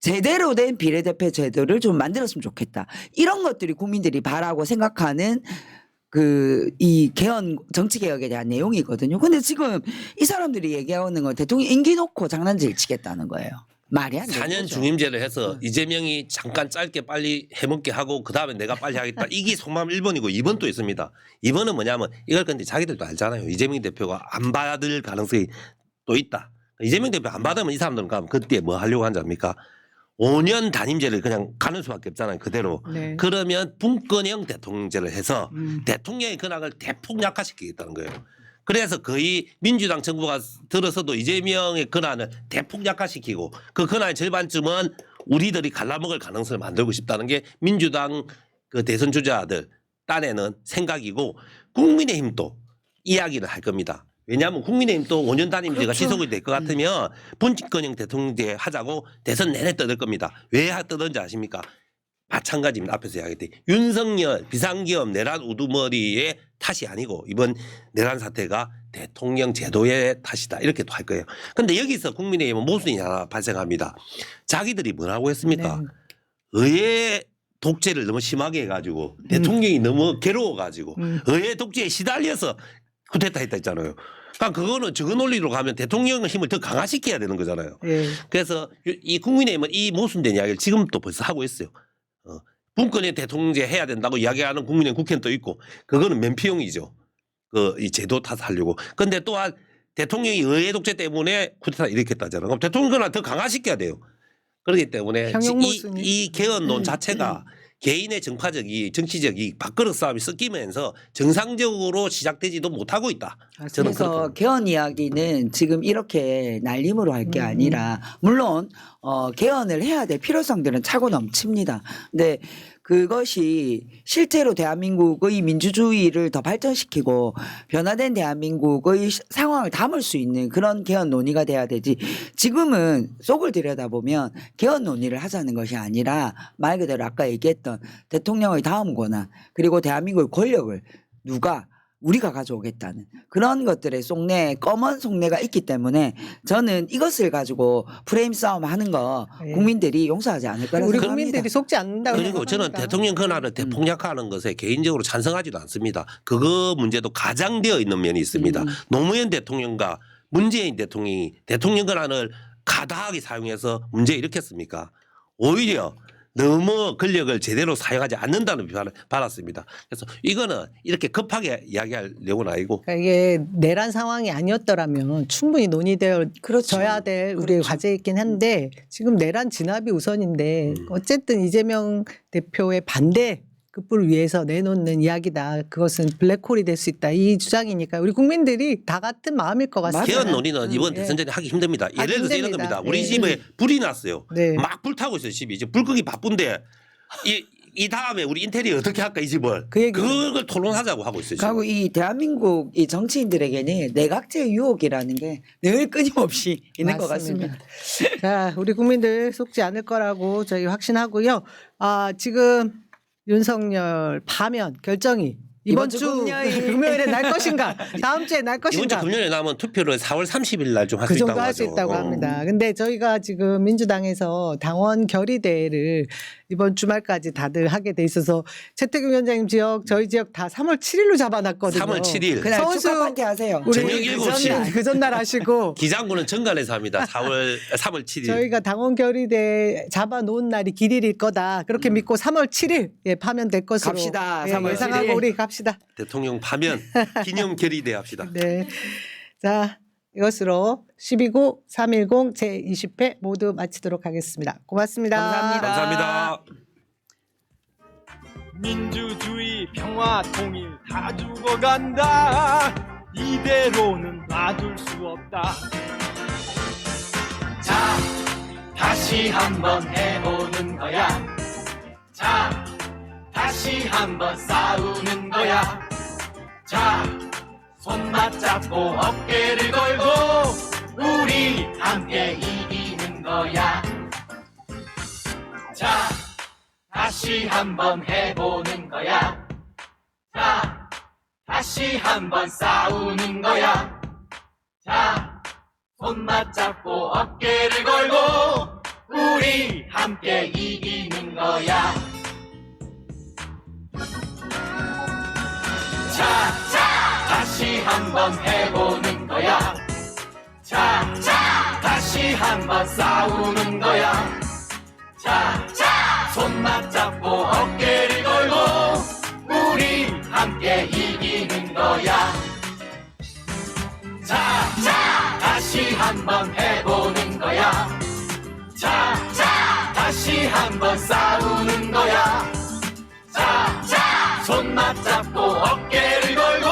제대로 된 비례대표 제도를 좀 만들었으면 좋겠다. 이런 것들이 국민들이 바라고 생각하는 이 개헌 정치 개혁에 대한 내용이거든요. 근데 지금 이 사람들이 얘기하고 있는 건 대통령 임기 놓고 장난질 치겠다는 거예요. 말이 안 되는 4년 거죠. 중임제를 해서 이재명이 잠깐 짧게 빨리 해먹게 하고 그다음에 내가 빨리 하겠다. 이게 속마음 1번이고 2번 또 있습니다. 2번은 뭐냐면 이걸 근데 자기들도 알잖아요. 이재명 대표가 안 받을 가능성이 또 있다. 이재명 대표 안 받으면 이 사람들은 그럼 그때 뭐 하려고 하는지 압니까? 5년 단임제를 그냥 가는 수밖에 없잖아요. 그대로. 네. 그러면 분권형 대통령제를 해서 대통령의 권한을 대폭 약화시키겠다는 거예요. 그래서 거의 민주당 정부가 들어서도 이재명의 권한을 대폭 약화시키고 그 권한의 절반쯤은 우리들이 갈라먹을 가능성을 만들고 싶다는 게 민주당 그 대선 주자들 딴에는 생각이고 국민의힘도 이야기를 할 겁니다. 왜냐하면 국민의힘도 5년 단임제가 그렇죠. 지속이 될 것 같으면 분권형 대통령제 하자고 대선 내내 떠들 겁니다. 왜 떠든지 아십니까? 마찬가지입니다. 앞에서 이야기했듯이 윤석열 비상기업 내란 우두머리의 탓이 아니고 이번 내란 사태가 대통령 제도의 탓이다. 이렇게도 할 거예요. 그런데 여기서 국민의힘은 모순이 하나 발생합니다. 자기들이 뭐라고 했습니까? 네. 의회 독재를 너무 심하게 해가지고 대통령이 너무 괴로워가지고 의회 독재에 시달려서 쿠데타 했다 했잖아요. 그러니까 그거는 저거 논리로 가면 대통령의 힘을 더 강화시켜야 되는 거잖아요. 예. 그래서 이 국민의힘은 이 모순된 이야기를 지금도 벌써 하고 있어요. 분권의 대통령제 해야 된다고 이야기하는 국민의힘 국회는 또 있고 그거는 맨피용이죠. 이 제도 탓하려고. 그런데 또한 대통령이 의회 독재 때문에 쿠데타 일으켰다잖아요. 그럼 대통령 권한을 더 강화시켜야 돼요. 그렇기 때문에 형용 모순이. 이 개헌론 자체가 개인의 정치적 이익, 밥그릇 싸움이 섞이면서 정상적으로 시작되지도 못하고 있다. 저는 그렇게 그래서 봅니다. 개헌 이야기는 지금 이렇게 날림으로 할 게 아니라 물론 개헌을 해야 될 필요성들은 차고 넘칩니다. 근데 그것이 실제로 대한민국의 민주주의를 더 발전시키고 변화된 대한민국의 상황을 담을 수 있는 그런 개헌 논의가 돼야 되지. 지금은 속을 들여다보면 개헌 논의를 하자는 것이 아니라 말 그대로 아까 얘기했던 대통령의 다음 권한 그리고 대한민국의 권력을 누가 우리가 가져오겠다는 그런 것들의 속내 검은 속내가 있기 때문에 저는 이것을 가지고 프레임 싸움 하는 거 예. 국민들이 용서하지 않을 거라고 우리 생각합니다. 국민들이 속지 않는다고 그리고 저는 생각합니다. 대통령 권한을 대폭약하는 것에 개인적으로 찬성하지도 않습니다. 그거 문제도 가장되어 있는 면이 있습니다. 노무현 대통령과 문재인 대통령이 대통령 권한을 가다하게 사용해서 문제 일으켰습니까? 오히려 너무 권력을 제대로 사용하지 않는다는 비판을 받았습니다. 그래서 이거는 이렇게 급하게 이야기하려고는 아니고 그러니까 이게 내란 상황이 아니었더라면 충분히 논의되어져야 그렇죠. 될 우리의 그렇죠. 과제이긴 한데 지금 내란 진압이 우선인데 어쨌든 이재명 대표의 반대 급부를 위해서 내놓는 이야기다. 그것은 블랙홀이 될 수 있다. 이 주장이니까 우리 국민들이 다 같은 마음일 것 같습니다. 개헌 논의는 이번 예. 대선 전에 하기 힘듭니다. 하기 예를 들어서 이런 힘듭니다. 겁니다. 우리 예. 집에 불이 났어요. 네. 막 불타고 있어요. 집이 이제 불 끄기 바쁜데 이 다음에 우리 인테리어 어떻게 할까 이 집을 그 얘기는- 그걸 토론하자고 하고 있어요. 지금. 그리고 이 대한민국 이 정치인들에게는 내각제 유혹이라는 게 늘 끊임없이 있는 것 같습니다. 자, 우리 국민들 속지 않을 거라고 저희 확신하고요. 지금 윤석열 파면 결정이 이번 주 금요일에 날 것인가, 다음 주에 날 이번 주 것인가. 금요일에 나면 투표를 4월 30일 날 좀 할 수 그 정도 있다고 할 수 하죠. 있다고 합니다. 근데 저희가 지금 민주당에서 당원 결의대회를 이번 주말까지 다들 하게 돼 있어서 최태경 위원장님 지역, 저희 지역 다 3월 7일로 잡아놨거든요. 3월 7일 그날 서울수- 축하 파티 하세요. 우리 저녁 7시. 그 전날 하시고 기장군은 정관에서 합니다. 3월 7일. 저희가 당원 결의대 잡아놓은 날이 길일일 거다. 그렇게 믿고 3월 7일 예, 파면될 것으로 갑시다. 예, 3월 예상하고 7일. 우리 갑시다. 대통령 파면 기념 결의대 합시다. 네. 자, 이것으로 12구 310 제20회 모두 마치도록 하겠습니다. 고맙습니다. 감사합니다. 감사합니다. 민주주의 평화 통일 다 죽어간다 이대로는 놔둘 수 없다 자, 다시 한번 해보는 거야. 자, 다시 한번 싸우는 거야. 자, 손 맞잡고 어깨를 걸고 우리 함께 이기는 거야. 자, 다시 한번 해보는 거야. 자, 다시 한번 싸우는 거야. 자, 손 맞잡고 어깨를 걸고 우리 함께 이기는 거야. 자, 다시 한번 해보는 거야. 자, 다시 한번 싸우는 거야. 자, 손 맞잡고 어깨를 걸고 우리 함께 이기는 거야. 자, 다시 한번 해보는 거야. 자, 다시 한번 싸우는 거야. 자, 손 맞잡고 어깨를 걸고